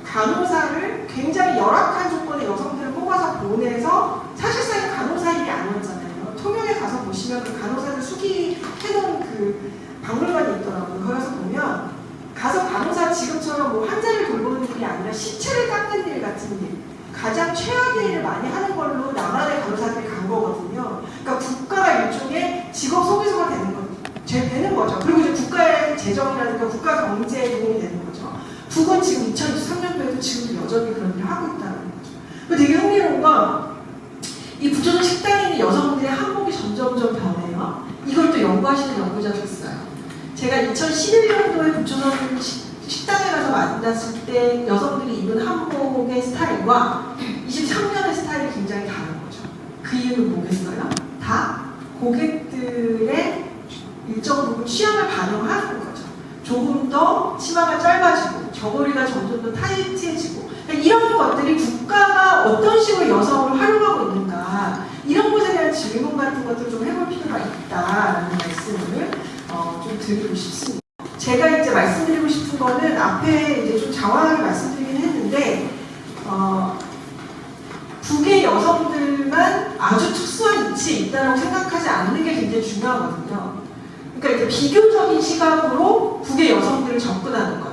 간호사를 굉장히 열악한 조건의 여성들을 뽑아서 보내서 사실상 간호사 일이 아니었잖아요. 통영에 가서 보시면 그 간호사를 수기해놓은 그 박물관이 있더라고요. 거기 가서 보면 가서 간호사 지금처럼 뭐 환자를 돌보는 일이 아니라 시체를 깎는 일 같은 일, 가장 최악의 일을 많이 하는 걸로 남한의 간호사들이 간 거거든요. 그러니까 국가가 일종의 직업 소비소가 되는 거죠. 그리고 이제 국가의 재정이라든가 국가 경제에 도움이 되는 거죠. 북은 지금 2023년도에도 지금 여전히 그런 일을 하고 있다는 거죠. 되게 흥미로운 건 이 북조선 식당에 있는 여성들의 한복이 점점점 변해요. 이걸 또 연구하시는 연구자도 있어요. 제가 2011년도에 북조선 식당에 가서 만났을 때 여성들이 입은 한복의 스타일과 23년의 스타일이 굉장히 다른 거죠. 그 이유는 뭐겠어요? 다 고객들의 일정 부분 취향을 반영하는 거죠. 조금 더 치마가 짧아지고 저고리가 점점 더 타이트해지고 그러니까 이런 것들이 국가가 어떤 식으로 여성을 활용하고 있는가 이런 것에 대한 질문 같은 것들을 좀 해볼 필요가 있다라는 말씀을 좀 드리고 싶습니다. 제가 이제 말씀드리고 싶은 거는 앞에 이제 좀 장황하게 말씀드리긴 했는데 북의 여성들만 아주 특수한 위치에 있다고 생각하지 않는 게 굉장히 중요하거든요. 그러니까 이제 비교적인 시각으로 북의 여성들을 접근하는 것,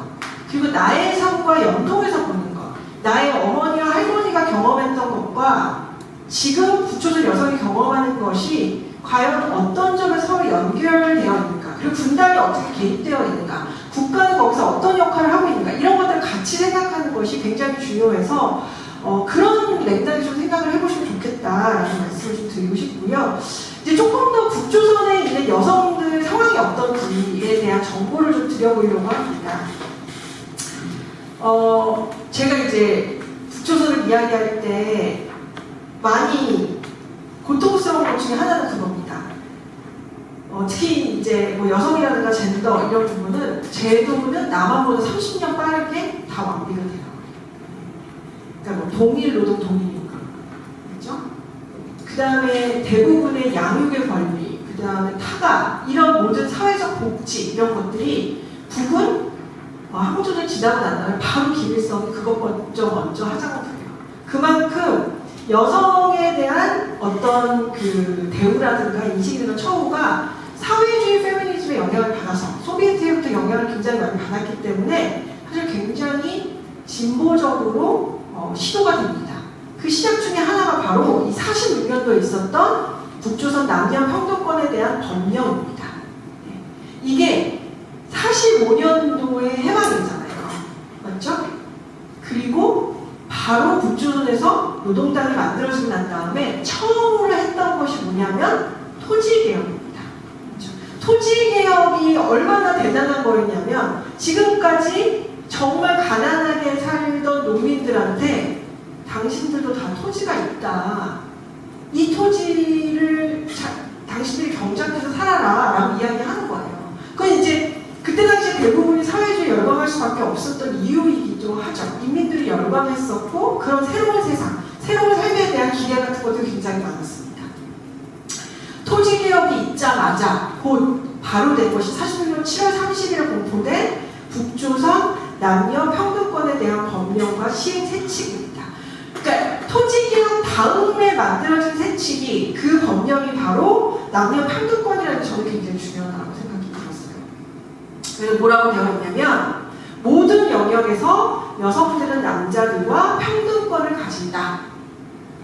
그리고 나의 삶과 연동해서 보는 것, 나의 어머니와 할머니가 경험했던 것과 지금 북조선 여성이 경험하는 것이 과연 어떤 점에 서로 연결되어 있는가, 그리고 분단이 어떻게 개입되어 있는가, 국가는 거기서 어떤 역할을 하고 있는가, 이런 것들을 같이 생각하는 것이 굉장히 중요해서 그런 맥락에 좀 생각을 해보시면 좋겠다라는 말씀을 좀 드리고 싶고요. 이제 조금 더 북조선에 있는 여성들 상황이 어떤지에 대한 정보를 좀 드려보려고 합니다. 제가 이제 북조선을 이야기할 때 많이 고통스러운 것 중에 하나는 그겁니다. 특히 이제 뭐 여성이라든가 젠더 이런 부분은 제도는 남한보다 30년 빠르게 다 완비가 돼요. 그러니까 뭐 동일 노동 동일 임금, 그렇죠? 그 다음에 대부분의 양육의 권리, 그 다음에 타가 이런 모든 사회적 복지 이런 것들이 북은 한국조선 지나고 난 다음에 바로 김일성이 그것 먼저 하자고 그래요. 그만큼 여성에 대한 어떤 그 대우라든가 인식이나 처우가 사회주의 페미니즘의 영향을 받아서 소비에트로부터 영향을 굉장히 많이 받았기 때문에 사실 굉장히 진보적으로 시도가 됩니다. 그 시작 중에 하나가 바로 이 46년도에 있었던 북조선 남녀 평등권에 대한 법령입니다. 이게 45년도에 해방이잖아요. 맞죠? 그리고 바로 북조선에서 노동당이 만들어지고 난 다음에 처음으로 했던 것이 뭐냐면 토지개혁입니다. 그렇죠? 토지개혁이 얼마나 대단한 거였냐면 지금까지 정말 가난하게 살던 농민들한테 당신들도 다 토지가 있다. 이 토지를 당신들이 경작해서 살아라 라고 이야기하는 거예요. 그건 이제 그때 당시에 대부분이 사회주의 열광할 수밖에 없었던 이유이기도 하죠. 인민들이 열광했었고 그런 새로운 세상, 새로운 삶에 대한 기대 같은 것도 굉장히 많았습니다. 토지개혁이 있자마자 곧 바로 된 것이 46년 7월 30일에 공포된 북조선 남녀 평등권에 대한 법령과 시행 세칙입니다. 그러니까 토지개혁 다음에 만들어진 세칙이 그 법령이 바로 남녀 평등권이라는 점이 굉장히 중요하다고 생각이 들었어요. 그래서 뭐라고 되어 있냐면 모든 영역에서 여성들은 남자들과 평등권을 가진다.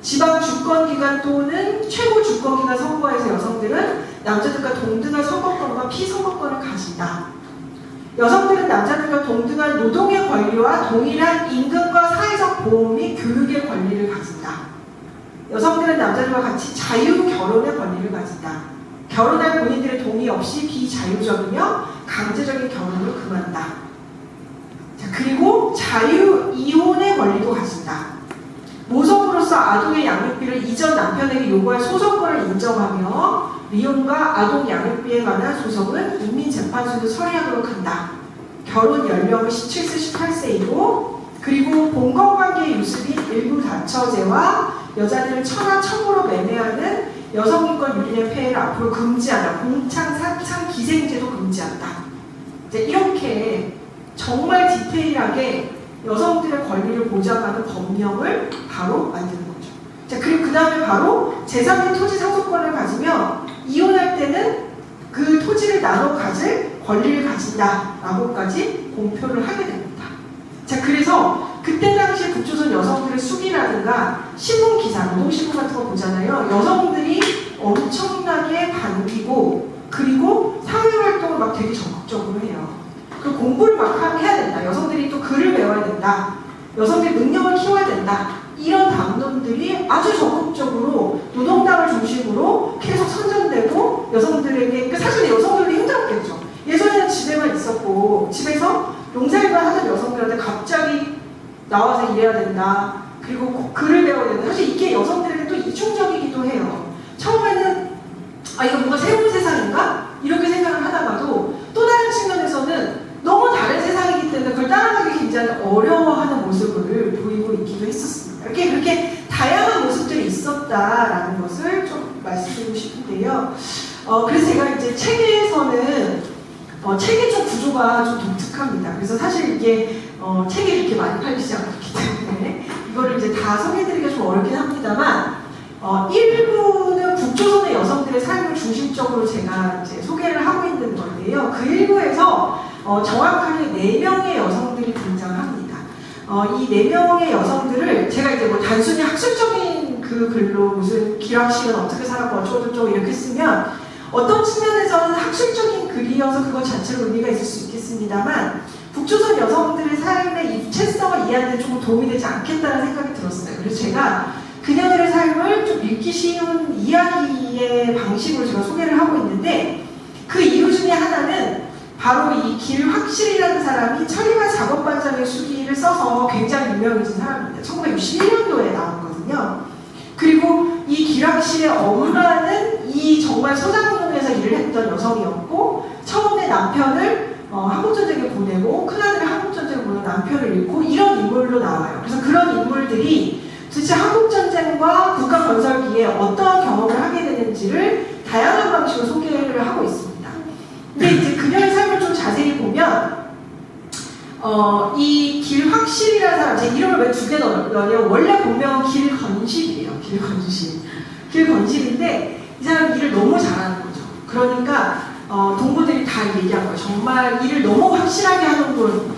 지방 주권기관 또는 최고 주권기관 선거에서 여성들은 남자들과 동등한 선거권과 피선거권을 가진다. 여성들은 남자들과 동등한 노동의 권리와 동일한 임금과 사회적 보험 및 교육의 권리를 가진다. 여성들은 남자들과 같이 자유 결혼의 권리를 가진다. 결혼할 본인들의 동의 없이 비자유적이며 강제적인 결혼을 금한다. 자, 그리고 자유 이혼의 권리도 가진다. 모성으로서 아동의 양육비를 이전 남편에게 요구할 소송권을 인정하며 미혼과 아동 양육비에 관한 소송은 인민재판소에서 처리하도록 한다. 결혼 연령은 17세, 18세이고 그리고 공건관계의 유습 및 일부 다처제와 여자들을 천하 청으로 매매하는 여성인권 유린의 폐해를 앞으로 금지한다. 공창, 사창, 기생제도 금지한다. 이제 이렇게 정말 디테일하게 여성들의 권리를 보장하는 법령을 바로 만드는 거죠. 자, 그리고 그 다음에 바로 제3의 토지 상속권을 가지며 이혼할 때는 그 토지를 나눠 가질 권리를 가진다라고까지 공표를 하게 됩니다. 자, 그래서 그때 당시 북조선 여성들의 수기라든가 신문 기사, 노동신문 같은 거 보잖아요. 여성들이 엄청나게 반기고 그리고 사회활동을 막 되게 적극적으로 해요. 그 공부를 막 해야 된다. 여성들이 또 글을 배워야 된다. 여성들이 능력을 키워야 된다. 이런 담론들이 아주 적극적으로 노동당을 중심으로 계속 선전되고 여성들에게, 사실 여성들도 힘들었겠죠. 예전에는 집에만 있었고 집에서 농사일만 하던 여성들한테 갑자기 나와서 일해야 된다. 그리고 글을 배워야 된다. 사실 이게 여성들에게 또 이중적이기도 해요. 처음에는 이거 뭔가 새로운 세상인가? 이렇게 생각을 하다가도 또 다른 측면에서는 너무 다른 세상이기 때문에 그걸 따라가기 굉장히 어려워하는 모습을 보이고 있기도 했었습니다. 이렇게 그렇게 다양한 모습들이 있었다라는 것을 좀 말씀드리고 싶은데요. 그래서 제가 이제 책에서는 책의 좀 구조가 좀 독특합니다. 그래서 사실 이게 책이 이렇게 많이 팔리지 않기 때문에 이거를 이제 다 소개해드리기가 좀 어렵긴 합니다만 일부는 북조선의 여성들의 삶을 중심적으로 제가 이제 소개를 하고 있는 건데요. 그 일부에서 정확하게 4명의 여성들이 등장합니다. 이 4명의 여성들을 제가 이제 뭐 단순히 학술적인 그 글로 무슨 기락식은 어떻게 살았고 어쩌고저쩌고 이렇게 쓰면 어떤 측면에서는 학술적인 글이어서 그것 자체로 의미가 있을 수 있겠습니다만 북조선 여성들의 삶의 입체성을 이해하는 데 조금 도움이 되지 않겠다는 생각이 들었어요. 그래서 제가 그녀들의 삶을 좀 읽기 쉬운 이야기의 방식으로 제가 소개를 하고 있는데 그 이유 중에 하나는 바로 이 길확실이라는 사람이 천리마 작업반장의 수기를 써서 굉장히 유명해진 사람입니다. 1961년도에 나왔거든요. 그리고 이 길확실의 엄마는 이 정말 소장농에서 일을 했던 여성이었고 처음에 남편을 한국전쟁에 보내고 큰아들을 한국전쟁에 보내고 남편을 잃고 이런 인물로 나와요. 그래서 그런 인물들이 도대체 한국전쟁과 국가건설기에 어떠한 경험을 하게 되는지를 다양한 방식으로 소개를 하고 있습니다. 근데 이제 그녀의 삶을 좀 자세히 보면 이 길확실이라는 사람, 제 이름을 왜 두 개 넣냐면 원래 본명은 길건실이에요. 길건실인데 이 사람이 일을 너무 잘하는 거죠. 그러니까 동무들이 다 얘기한 거예요. 정말 일을 너무 확실하게 하는군.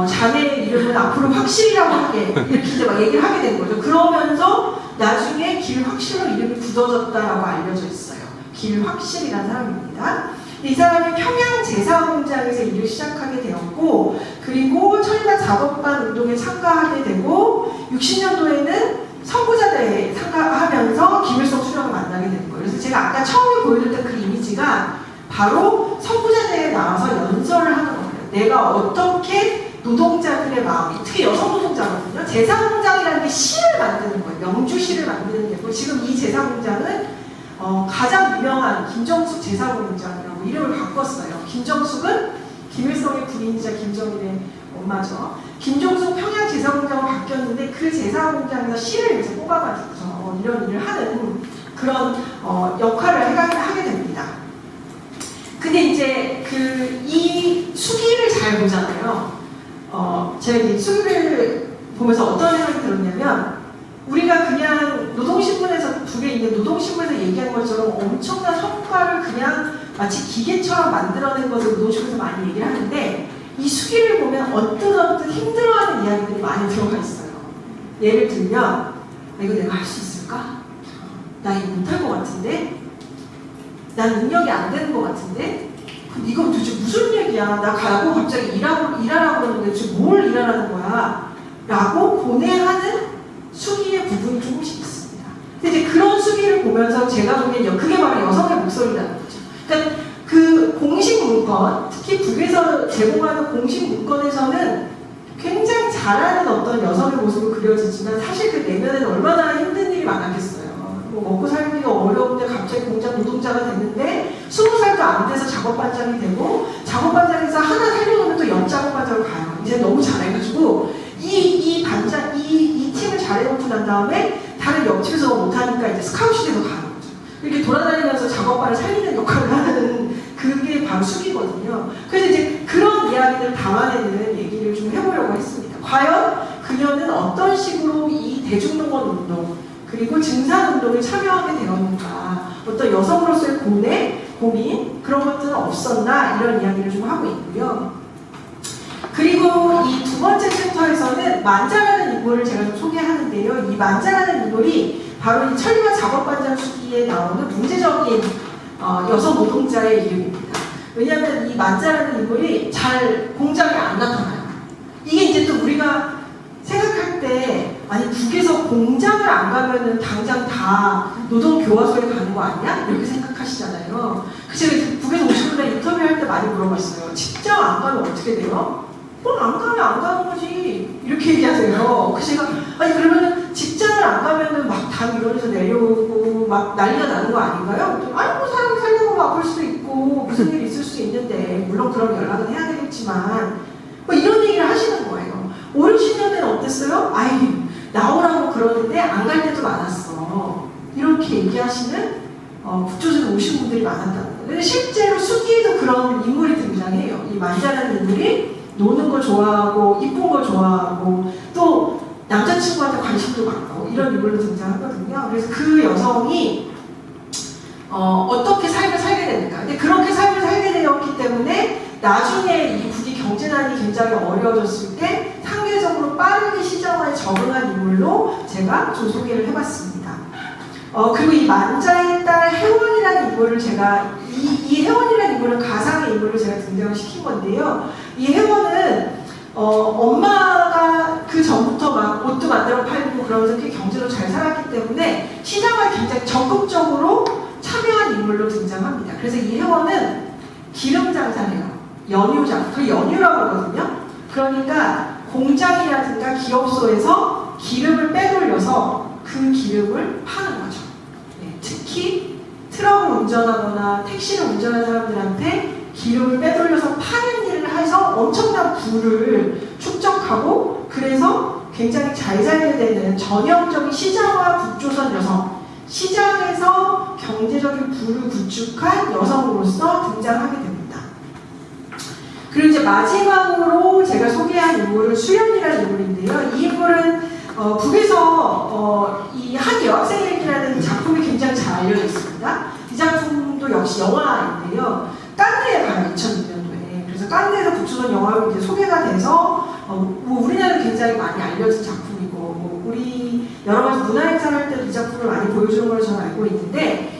자네의 이름은 앞으로 확실이라고 하게 이렇게 이제 막 얘기를 하게 된 거죠. 그러면서 나중에 길확실로 이름이 굳어졌다라고 알려져 있어요. 길확실이라는 사람입니다. 이 사람이 평양제사공장에서 일을 시작하게 되었고 그리고 천리마 작업반 운동에 참가하게 되고 60년도에는 선구자대에 참가하면서 김일성 수령을 만나게 되는 거예요. 그래서 제가 아까 처음에 보여드렸던 그 이미지가 바로 선구자대에 나와서 연설을 하는 거예요. 내가 어떻게 노동자들의 마음, 특히 여성 노동자거든요. 제사공장이라는 게 시를 만드는 거예요. 명주시를 만드는 게고 지금 이 제사공장은 가장 유명한 김정숙 제사공장이라고 이름을 바꿨어요. 김정숙은 김일성의 부인이자 김정일의 엄마죠. 김정숙 평양 제사공장으로 바뀌었는데 그 제사공장에서 시를 이제 뽑아가지고 이런 일을 하는 그런 역할을 하게 됩니다. 근데 이제 이 수기를 잘 보잖아요. 제가 이 수기를 보면서 어떤 생각이 들었냐면 우리가 그냥 노동신문에서 북에 있는 노동신문에서 얘기한 것처럼 엄청난 성과를 그냥 마치 기계처럼 만들어낸 것을 노동신문에서 많이 얘기를 하는데 이 수기를 보면 어떤 힘들어하는 이야기들이 많이 들어가 있어요. 예를 들면 이거 내가 할 수 있을까? 나 이거 못할 것 같은데? 난 능력이 안 되는 것 같은데? 이거 도대체 무슨 얘기야? 나 가고 갑자기 일하라고 그러는데 도대체 뭘 일하라는 거야? 라고 고뇌하는 수기의 부분이 조금씩 있습니다. 근데 이제 그런 수기를 보면서 제가 보기엔 그게 바로 여성의 목소리라는 거죠. 그러니까 그 공식 문건, 특히 북에서 제공하는 공식 문건에서는 굉장히 잘하는 어떤 여성의 모습을 그려지지만 사실 그 내면에는 얼마나 힘든 일이 많았겠어요. 먹고 살기가 어려운데 갑자기 공장 노동자가 됐는데 20살도 안 돼서 작업반장이 되고 작업반장에서 하나 살려놓으면 또 옆작업반장으로 가요. 이제 너무 잘해가지고 이 팀을 잘해놓고 난 다음에 다른 옆집에서 못하니까 이제 스카웃이 돼서 가는 거죠. 이렇게 돌아다니면서 작업반을 살리는 역할을 하는 그게 바로 수기거든요. 그래서 이제 그런 이야기들을 담아내는 얘기를 좀 해보려고 했습니다. 과연 그녀는 어떤 식으로 이 대중농원 운동 그리고 증산운동에 참여하게 되었는가, 어떤 여성으로서의 고민 그런 것들은 없었나 이런 이야기를 좀 하고 있고요. 그리고 이 두 번째 챕터에서는 만자라는 인물을 제가 좀 소개하는데요. 이 만자라는 인물이 바로 이 천리마 작업반장 수기에 나오는 문제적인 여성 노동자의 이름입니다. 왜냐하면 이 만자라는 인물이 잘 공장에 안 나타나요. 이게 이제 또 우리가 생각할 때 아니 북에서 공장을 안 가면은 당장 다 노동교화소에 가는 거 아니야? 이렇게 생각하시잖아요. 그래서 제가 북에서 오신 분들 인터뷰할 때 많이 물어봤어요. 직장 안 가면 어떻게 돼요? 안 가면 안 가는 거지 이렇게 얘기하세요. 그래서 제가 아니 그러면은 직장을 안 가면은 막 다 밀원에서 내려오고 막 난리가 나는 거 아닌가요? 아니 뭐 사람이 살려고 아플 수도 있고 무슨 일이 있을 수 있는데 물론 그런 연락은 해야 되겠지만 뭐 이런 얘기를 하시는 거예요. 5, 60년대는 어땠어요? 아이 나오라고 그러는데 안 갈 때도 많았어. 이렇게 얘기하시는 북조선에 오신 분들이 많았다는 거예요. 근데 실제로 수기에도 그런 인물이 등장해요. 이 만자라는 인물이 노는 걸 좋아하고 이쁜 걸 좋아하고 또 남자친구한테 관심도 많고 이런 인물로 등장하거든요. 그래서 그 여성이 어떻게 삶을 살게 되는가. 근데 그렇게 삶을 살게 되었기 때문에 나중에 이 북이 경제난이 굉장히 어려워졌을 때 상대적으로 빠르게 시장화에 적응한 인물로 제가 좀 소개를 해봤습니다. 그리고 이 만자의 딸 혜원이라는 인물을 제가 이 혜원이라는 인물은 가상의 인물로 제가 등장을 시킨 건데요. 이 혜원은 엄마가 그 전부터 막 옷도 만들어 팔고 그러면서 꽤 경제로 잘 살았기 때문에 시장화에 굉장히 적극적으로 참여한 인물로 등장합니다. 그래서 이 혜원은 기름 장사를 해요. 연유자, 그 연유라고 하거든요. 그러니까 공장이라든가 기업소에서 기름을 빼돌려서 그 기름을 파는 거죠. 네, 특히 트럭을 운전하거나 택시를 운전하는 사람들한테 기름을 빼돌려서 파는 일을 해서 엄청난 부를 축적하고 그래서 굉장히 잘 살게 되는 전형적인 시장화 북조선 여성, 시장에서 경제적인 부를 구축한 여성으로서 등장하게 됩니다. 그리고 이제 마지막으로 제가 소개한 인물은 수연이라는 인물인데요. 이 인물은 북에서 이 한 여학생에게라는 작품이 굉장히 잘 알려져 있습니다. 이 작품도 역시 영화인데요. 칸느에 가요, 2002년도에. 그래서 칸느에서 북조선 영화로 이제 소개가 돼서 뭐 우리나라에 굉장히 많이 알려진 작품이고 뭐 우리 여러 가지 문화행사를 할 때도 이 작품을 많이 보여주는 걸로 저는 알고 있는데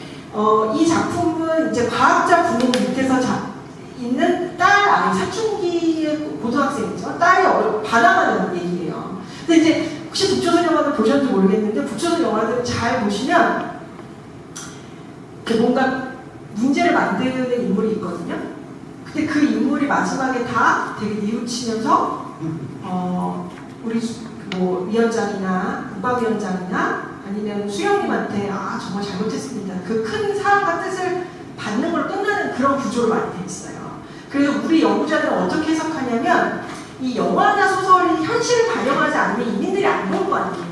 이 작품은 이제 과학자 부모 밑에서 있는 딸 아이 사춘기의 고등학생이죠. 딸이 반항하는 얘기예요. 근데 이제 혹시 북조선 영화를 보셨는지 모르겠는데 북조선 영화들을 잘 보시면 뭔가 문제를 만드는 인물이 있거든요. 근데 그 인물이 마지막에 다 되게 뉘우치면서 우리 뭐 위원장이나 국방위원장이나 아니면 수영님한테 아 정말 잘못했습니다. 그 큰 사랑과 뜻을 받는 걸로 끝나는 그런 구조로 많이 돼 있어요. 그래서 우리 연구자들은 어떻게 해석하냐면 이 영화나 소설이 현실을 반영하지 않으면 이민들이 안 볼 거 아니에요.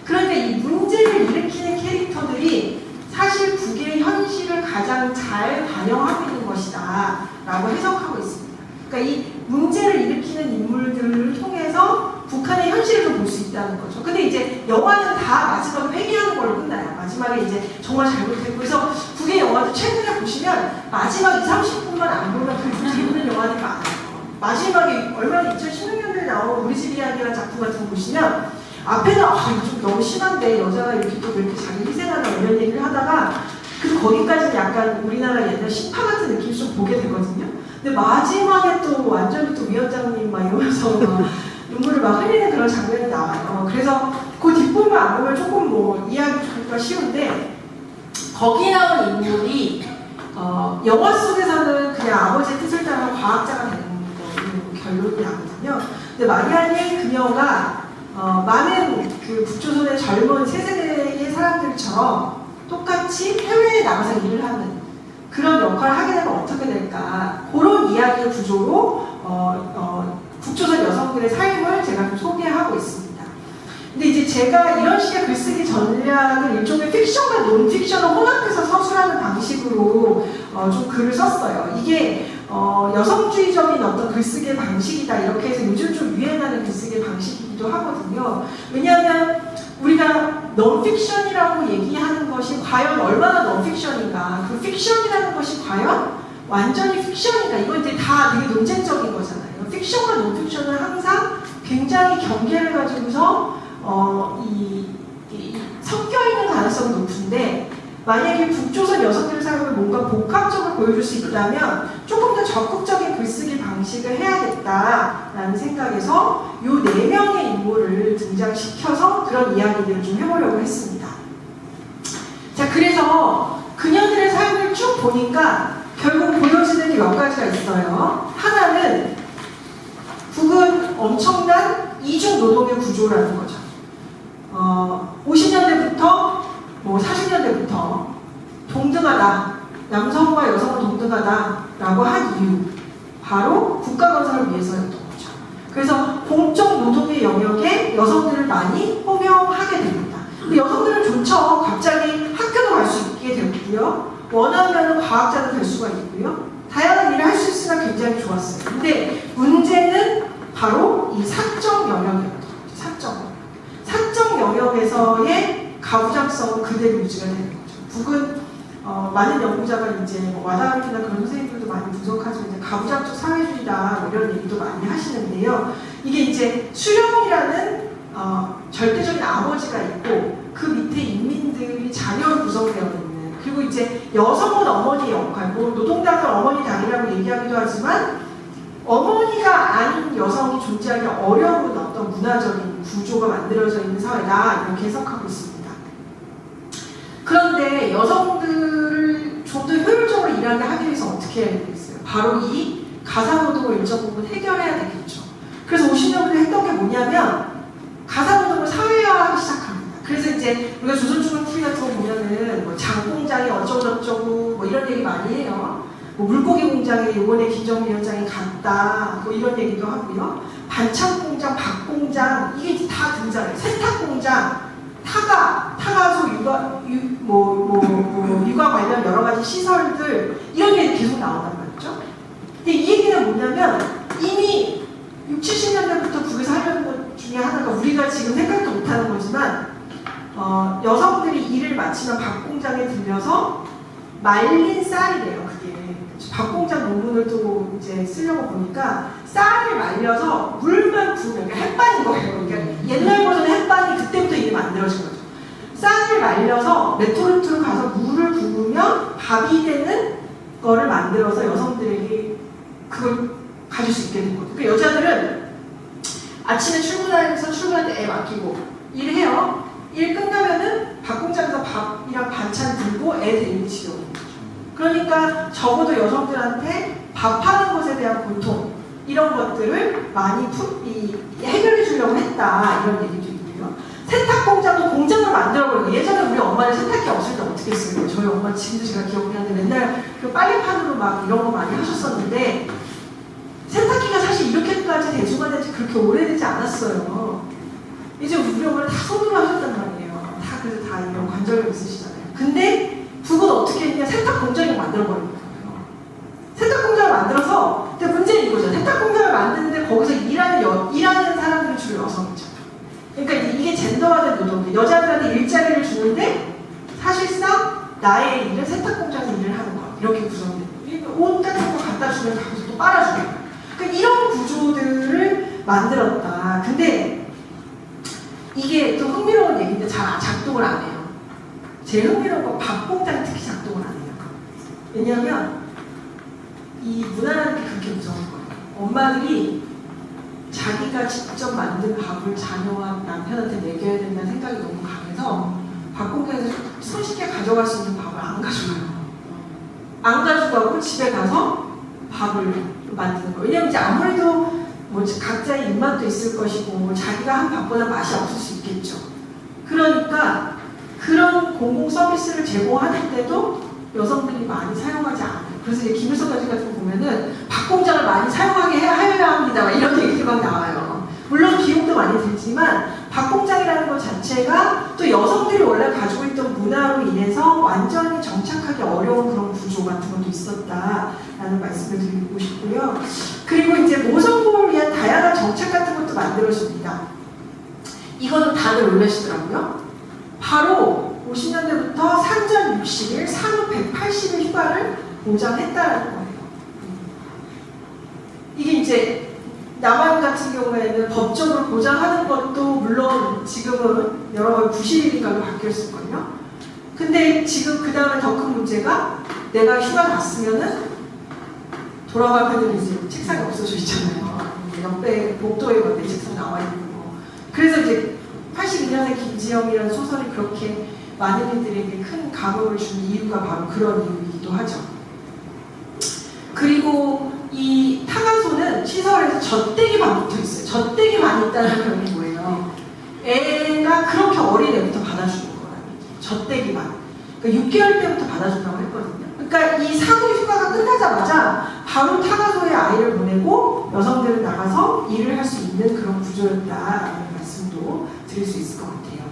그러니까 이 문제를 일으키는 캐릭터들이 사실 북의 현실을 가장 잘 반영하고 있는 것이다 라고 해석하고 있습니다. 그러니까 이 문제를 일으키는 인물들을 통해서 북한의 현실을 좀 볼 수 있다는 거죠. 근데 이제 영화는 다 마지막에 회귀하는 걸로 끝나요. 마지막에 이제 정말 잘못했고 그래서 북의 영화도 최근에 보시면 마지막 20, 30분만 안 보면 그 재밌는 영화들이 많아요. 마지막에 얼마나 2016년도에 나온 우리 집 이야기라는 작품 같은 거 보시면 앞에는 이거 좀 너무 심한데 여자가 이렇게 또 이렇게 자기 희생하다 이런 얘기를 하다가 그래서 거기까지는 약간 우리나라 옛날 신파 같은 느낌이 좀 보게 되거든요. 근데 마지막에 또 완전히 또 위원장님 막 이러면서 막 눈물을 막 흘리는 그런 장면이 나와요. 그래서 그 뒷부분 안 보면 조금 뭐 이해하기가 쉬운데 거기 나온 인물이 영화 속에서는 그냥 아버지의 뜻을 따라 과학자가 되는 거 결론이 나거든요. 근데 마리아님 그녀가 많은 그 북조선의 젊은 세세대의 사람들처럼 똑같이 해외에 나가서 일을 하는 그런 역할을 하게 되면 어떻게 될까 그런 이야기의 구조로 북조선 여성들의 삶을 제가 좀 소개하고 있습니다. 근데 이제 제가 이런 식의 글쓰기 전략을 일종의 픽션과 논픽션을 혼합해서 서술하는 방식으로 좀 글을 썼어요. 이게 여성주의적인 어떤 글쓰기의 방식이다 이렇게 해서 요즘 좀 유행하는 글쓰기의 방식이기도 하거든요. 왜냐하면 우리가 논픽션이라고 얘기하는 것이 과연 얼마나 논픽션인가 그 픽션이라는 것이 과연 완전히 픽션인가 이건 이제 다 되게 논쟁적인 거잖아요. 픽션과 논픽션은 항상 굉장히 경계를 가지고서 섞여 있는 가능성이 높은데 만약에 북조선 여성들의 삶을 뭔가 복합적으로 보여줄 수 있다면 조금 더 적극적인 글쓰기 방식을 해야겠다라는 생각에서 이 4명의 인물을 등장시켜서 그런 이야기들을 좀 해보려고 했습니다. 자, 그래서 그녀들의 삶을 쭉 보니까 결국 보여지는 게 몇 가지가 있어요. 하나는 북은 엄청난 이중 노동의 구조라는 거죠. 50년대부터 40년대부터 동등하다, 남성과 여성은 동등하다라고 한 이유 바로 국가 건설을 위해서였던 거죠. 그래서 공적 노동의 영역에 여성들을 많이 호명하게 됩니다. 여성들은 좋죠. 갑자기 학교도 갈 수 있게 되고요. 원하면 과학자도 될 수가 있고요. 다양한 일을 할 수 있으나 굉장히 좋았어요. 근데 문제는 바로 이 사적 영역이었던 거죠. 사적 영역에서의 가부장성은 그대로 유지가 되는 거죠. 북은 많은 연구자가 이제 와다르키나 그런 선생님들도 많이 분석하지만 이제 가부장적 사회주의다 이런 얘기도 많이 하시는데요. 이게 이제 수령이라는 절대적인 아버지가 있고 그 밑에 인민들이 자녀로 구성되어 있는 그리고 이제 여성은 어머니의 역할, 뭐 노동당은 어머니 당이라고 얘기하기도 하지만 어머니가 아닌 여성이 존재하기 어려운 어떤 문화적인 구조가 만들어져 있는 사회다 이렇게 해석하고 있습니다. 그런데 여성들을 좀 더 효율적으로 일하게 하기 위해서 어떻게 해야 되겠어요? 바로 이 가사노동을 일정 부분 해결해야 되겠죠. 그래서 50년대 했던 게 뭐냐면 가사노동을 사회화하기 시작합니다. 그래서 이제 우리가 조선중앙 TV 같은 거 보면은 뭐 장공장이 어쩌고저쩌고 뭐 이런 얘기 많이 해요. 뭐 물고기 공장에 요번에 김정위원장이 갔다 뭐 이런 얘기도 하고요. 반찬 공장, 밥 공장 이게 이제 다 등장해요. 세탁 공장, 타가소 육아 관련 여러 가지 시설들 이런 게 계속 나온단 말이죠. 근데 이 얘기는 뭐냐면 이미 60, 70년대부터 북에서 하려는 것 중에 하나가 우리가 지금 생각도 못하는 거지만 여성들이 일을 마치면 밥 공장에 들려서 말린 쌀이래요. 그게 밥 공장 논문을 또 이제 쓰려고 보니까 쌀을 말려서 물만 부으면 그러니까 햇반인 거예요. 그러니까 옛날 버전의 햇반이 그때부터 이미 만들어진 거죠. 쌀을 말려서 레토르트로 가서 물을 부으면 밥이 되는 거를 만들어서 여성들에게 그걸 가질 수 있게 된 거죠. 그러니까 여자들은 아침에 출근하면서 출근할 때 애 맡기고 일해요. 일 끝나면은 밥 공장에서 밥이랑 반찬 들고 애 데리고 집에 오는 거죠. 그러니까 적어도 여성들한테 밥하는 것에 대한 고통 이런 것들을 많이 해결해 주려고 했다 이런 얘기도 있고요. 세탁 공장도 공장을 만들어버리고 예전에 우리 엄마는 세탁기 없을 때 어떻게 했어요? 저희 엄마 지금도 제가 기억이 나는데 맨날 그 빨래판으로 막 이런 거 많이 하셨었는데 세탁기가 사실 이렇게까지 대중화된 지 그렇게 오래되지 않았어요. 이제 우리 엄마는 다 손으로 하셨단 말이에요. 다 그래서 다 이런 관절력 있으시잖아요. 근데 북은 어떻게 했냐? 세탁 공장을 만들어버린 거예요. 세탁 공장을 만들어서 근데 문제는 이거죠. 세탁 공장을 만드는데 거기서 일하는 사람들이 주로 여성이죠. 그러니까 이게 젠더화된 노동인데 여자들한테 일자리를 주는데 사실상 나의 일은 세탁 공장에서 일을 하는 거야. 이렇게 구성된 거예요. 옷 같은 거 갖다 주면 가서 또 빨아주는 거예요. 그러니까 이런 구조들을 만들었다. 근데 이게 또 흥미로운 얘기인데 잘 작동을 안 해요. 제일 흥미로운 건 밥 공장이 특히 작동을 안 해요. 왜냐하면 이 문화라는 게 그렇게 무서운 거예요. 엄마들이 자기가 직접 만든 밥을 자녀와 남편한테 먹여야 된다는 생각이 너무 강해서 밥 공장에서 손쉽게 가져갈 수 있는 밥을 안 가져가요. 안 가져가고 집에 가서 밥을 만드는 거예요. 왜냐면 이제 아무래도 뭐 각자의 입맛도 있을 것이고 자기가 한 밥보다 맛이 없을 수 있겠죠. 그러니까 그런 공공 서비스를 제공하는데도 여성들이 많이 사용하지 않아요. 그래서 이제 김일성 가지 같은 거 보면은 밥 공장을 많이 사용하게 하여야 합니다. 이런 얘기들 막 나와요. 물론 비용도 많이 들지만 밥 공장이라는 것 자체가 또 여성들이 원래 가지고 있던 문화로 인해서 완전히 정착하기 어려운 그런 구조 같은 것도 있었다라는 말씀을 드리고 싶고요. 그리고 이제 모성보호를 위한 다양한 정책 같은 것도 만들어집니다. 이거는 다들 놀라시더라고요. 바로 50년대부터 산전 60일, 산후 180일 휴가를 보장했다라는 거예요. 이게 이제 남한 같은 경우에는 법적으로 보장하는 것도 물론 지금은 여러 번 90일인가로 바뀌었을걸요. 근데 지금 그 다음에 더 큰 문제가 내가 휴가 갔으면은 돌아가면은 이제 책상이 없어져 있잖아요. 옆에 복도에 내 책상 나와 있는 거. 그래서 이제 82년에 김지영이라는 소설이 그렇게 많은 이들에게 큰 감흥을 준 이유가 바로 그런 이유이기도 하죠. 그리고 이 타가소는 시설에서 젖대기만 붙어 있어요. 젖대기만 있다는 표현이 뭐예요? 애가 그렇게 어린 애부터 받아주는 거예요. 젖대기만. 그러니까 6개월 때부터 받아준다고 했거든요. 그러니까 이 산후 휴가가 끝나자마자 바로 타가소에 아이를 보내고 여성들은 나가서 일을 할 수 있는 그런 구조였다라는 말씀도 드릴 수 있을 것 같아요.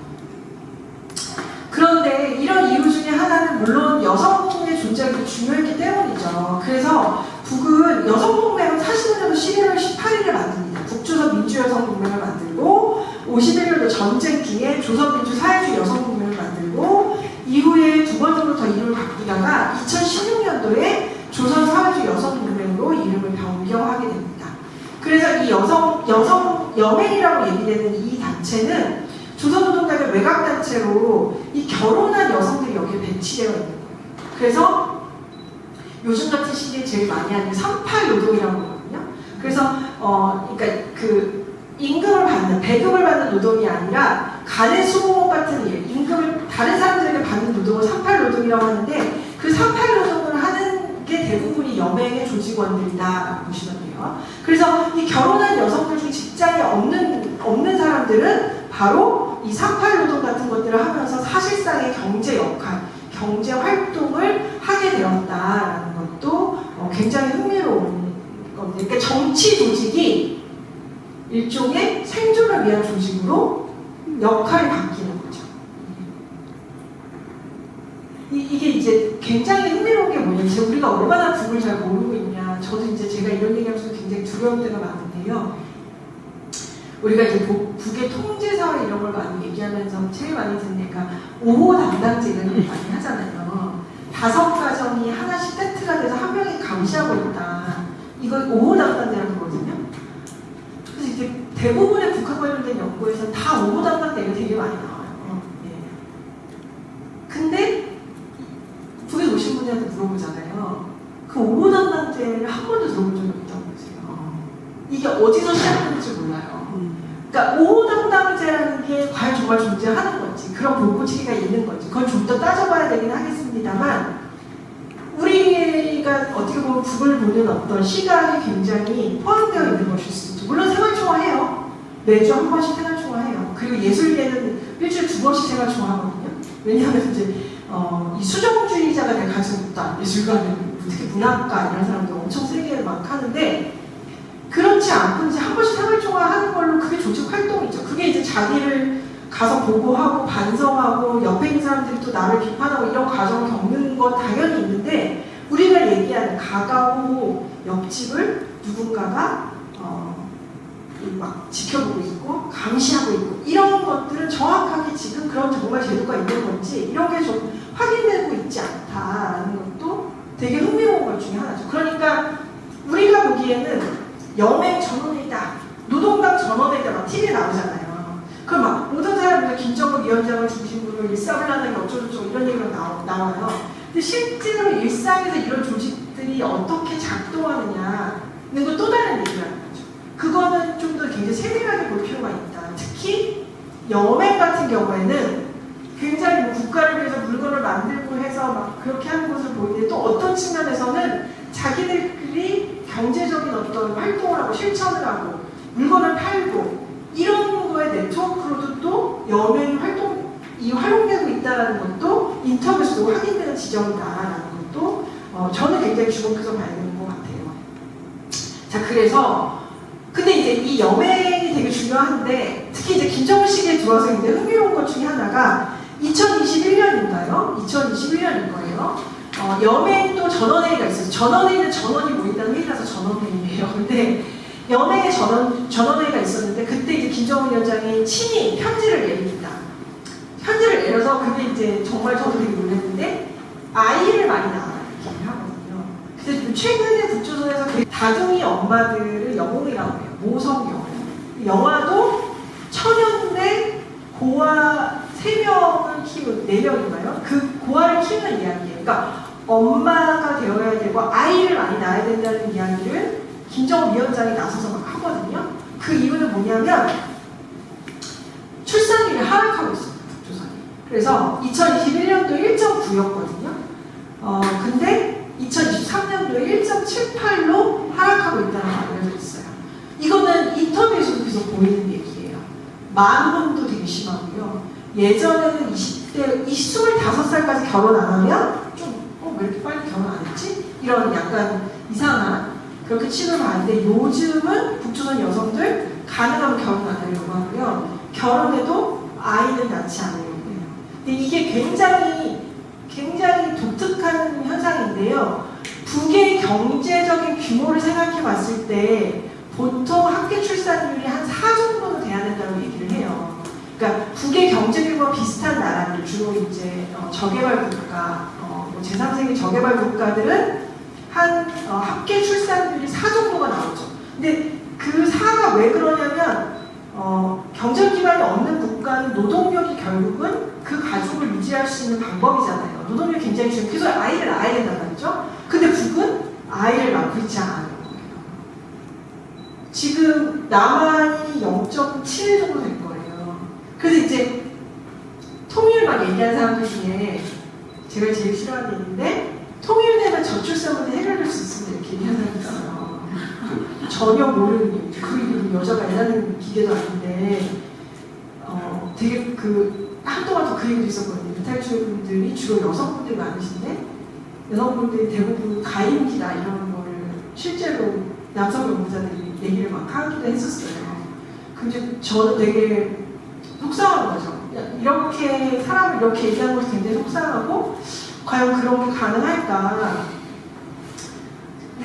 그런데 이런 이유 중에 하나는 물론 여성의 존재가 중요했기 때문이죠. 그래서 북은 여성동맹을 45년도 11월 18일에 만듭니다. 북조선 민주여성동맹을 만들고 51년도 전쟁 중에 조선민주사회주의 여성동맹을 만들고 이후에 두 번 정도 더 이름을 바꾸다가 2016년도에 조선사회주의 여성동맹으로 이름을 변경하게 됩니다. 그래서 이 여맹이라고 얘기되는 이 단체는 조선노동당의 외곽단체로 이 결혼한 여성들이 여기에 배치되어 있는 거예요. 그래서 요즘 같은 시기에 제일 많이 하는 게 38 노동이라고 하거든요. 그래서 그러니까 그 임금을 받는, 배급을 받는 노동이 아니라 간의 수공업 같은 일, 임금을 다른 사람들에게 받는 노동을 38 노동이라고 하는데 그 38 노동을 하는 게 대부분이 여맹의 조직원들이다라고 보시면 돼요. 그래서 이 결혼한 여성들 중에 직장이 없는 사람들은 바로 이 3.8 노동 같은 것들을 하면서 사실상의 경제 역할, 경제 활동을 하게 되었다라는 것도 굉장히 흥미로운 건데, 그러니까 정치 조직이 일종의 생존을 위한 조직으로 역할이 바뀌는 거죠. 이게 이제 굉장히 흥미로운 게 뭐냐면, 우리가 얼마나 북을 잘 모르고 있냐. 저도 이제 제가 이런 얘기하면서 굉장히 두려울 때가 많은데요. 우리가 이제 북의 통제사회 이런 걸 많이 얘기하면서 제일 많이 듣는 얘기가 5호 담당제 이런 얘기 많이 하잖아요. 5가정이 하나씩 세트가 돼서 한 명이 감시하고 있다. 이걸 5호 담당제라고 그러거든요. 그래서 이제 대부분의 북한 관련된 연구에서 다 5호 담당제가 되게 많이 나와요. 예. 근데 북에 오신 분들한테 물어보잖아요. 그 5호 담당제를 한 번도 들어본 적이 없다고 그러세요. 이게 어디서 시작했는지 몰라요. 그러니까 5호 담당제라는 게 과연 정말 존재하는 건지, 그런 볼고치기가 있는 건지, 그건 좀 더 따져봐야 되긴 하겠습니다만, 우리가 어떻게 보면 북을 보는 어떤 시각이 굉장히 포함되어 있는 것일 수도 있죠. 물론 생활총화해요. 매주 한 번씩 생활총화해요. 그리고 예술계는 일주일에 2번씩 생활총화하거든요. 왜냐하면 이제 이 수정주의자가 돼가지고 예술가는 특히 문학가 이런 사람들 엄청 세계에 막 하는데, 그렇지 않고 이제 한 번씩 생활총화하는 걸로 그게 조직 활동이죠. 그게 이제 자기를 가서 보고하고 반성하고 옆에 있는 사람들이 또 나를 비판하고 이런 과정을 겪는 건 당연히 있는데, 우리가 얘기하는 가까고 옆집을 누군가가 막 지켜보고 있고 감시하고 있고 이런 것들은 정확하게 지금 그런 정말 제도가 있는 건지 이런 게 좀 확인되고 있지 않다라는 것도 되게 흥미로운 것 중에 하나죠. 그러니까 우리가 보기에는 여맹 전원회의다, 노동당 전원회의다 막 TV에 나오잖아요. 그럼 막 모든 사람들 김정은 위원장을 중심으로 일사불란하게 어쩌고저쩌고 이런 얘기가 나와요. 근데 실제로 일상에서 이런 조직들이 어떻게 작동하느냐는 건 또 다른 얘기라는 거죠. 그거는 좀 더 굉장히 세밀하게 볼 필요가 있다. 특히 여맹 같은 경우에는 굉장히 뭐 국가를 위해서 물건을 만들고 해서 막 그렇게 하는 것을 보이는데, 또 어떤 측면에서는 자기들이 경제적인 어떤 활동을 하고 실천을 하고 물건을 팔고 이런 거에 네트워크로도 또 여맹 활동이 활용되고 있다는 것도 인터뷰에서도 확인되는 지점이다라는 것도 저는 굉장히 주목해서 봐야 되는 것 같아요. 자, 그래서 근데 이제 이 여맹이 되게 중요한데, 특히 이제 김정은 시기에 들어와서 이제 흥미로운 것 중에 하나가 2021년인가요? 2021년인 거예요. 여맹 또 전원회의가 있어요. 전원회의는 전원이 모인다는 회의라서 전원회의예요. 근데 여맹의 전원회의가 있었는데, 그때 이제 김정은 위원장이 친히 편지를 내립니다. 편지를 내려서 그게 이제 정말 저도 되게 놀랐는데, 아이를 많이 낳아라 이렇게 하거든요. 근데 최근에 북조선에서 다둥이 엄마들을 영웅이라고 해요. 모성 영웅. 영화도 천연대 고아 3명을 키우는, 4명인가요? 그 고아를 키우는 이야기예요. 그러니까 엄마가 되어야 되고 아이를 많이 낳아야 된다는 이야기를 김정은 위원장이 나서서 막 하거든요. 그 이유는 뭐냐면 출산율이 하락하고 있습니다. 북조선이. 그래서 2021년도 1.9였거든요. 근데 2023년도에 1.78로 하락하고 있다는 게 알려져 있어요. 이거는 인터뷰에서도 계속 보이는 얘기예요. 만혼도 되게 심하고요. 예전에는 25살까지 결혼 안 하면 좀 왜 이렇게 빨리 결혼 안 했지? 이런 약간 이상한 그렇게 취급을 하는데, 요즘은 북조선 여성들 가능하면 결혼 안 하려고 하고요. 결혼해도 아이는 낳지 않으려고 해요. 근데 이게 굉장히 독특한 현상인데요. 북의 경제적인 규모를 생각해 봤을 때 보통 합계 출산율이 한 4 정도는 돼야 된다고 얘기를 해요. 그러니까 북의 경제 규모가 비슷한 나라들, 주로 이제 저개발 국가, 제3세계 저개발 국가들은 한 합계 출산율이 4 정도가 나오죠. 근데 그 4가 왜 그러냐면 경제 기반이 없는 국가는 노동력이 결국은 그 가족을 유지할 수 있는 방법이잖아요. 노동력이 굉장히 중요해요. 그래서 아이를 낳아야 된단 말이죠. 근데 북은 아이를 낳고 있지 않아요. 지금 남한이 0.7 정도 될 거예요. 그래서 이제 통일만 얘기하는 사람들 중에 제가 제일 싫어하는 얘기인데, 통일된 되면 저출산 문제 해결될 수 있습니다. 이렇게 얘기하는 사람이 있어요. 전혀 모르는 그 여자가 애 낳는 기계도 아닌데 되게 한동안 더 그 얘기도 있었거든요. 탈출 분들이 주로 여성분들이 많으신데 여성분들이 대부분 가임기다 이런 거를 실제로 남성 연구자들이 얘기를 막 하기도 했었어요. 근데 저는 되게 속상한 거죠. 이렇게 사람을 이렇게 얘기하는 것이 굉장히 속상하고 과연 그런 게 가능할까?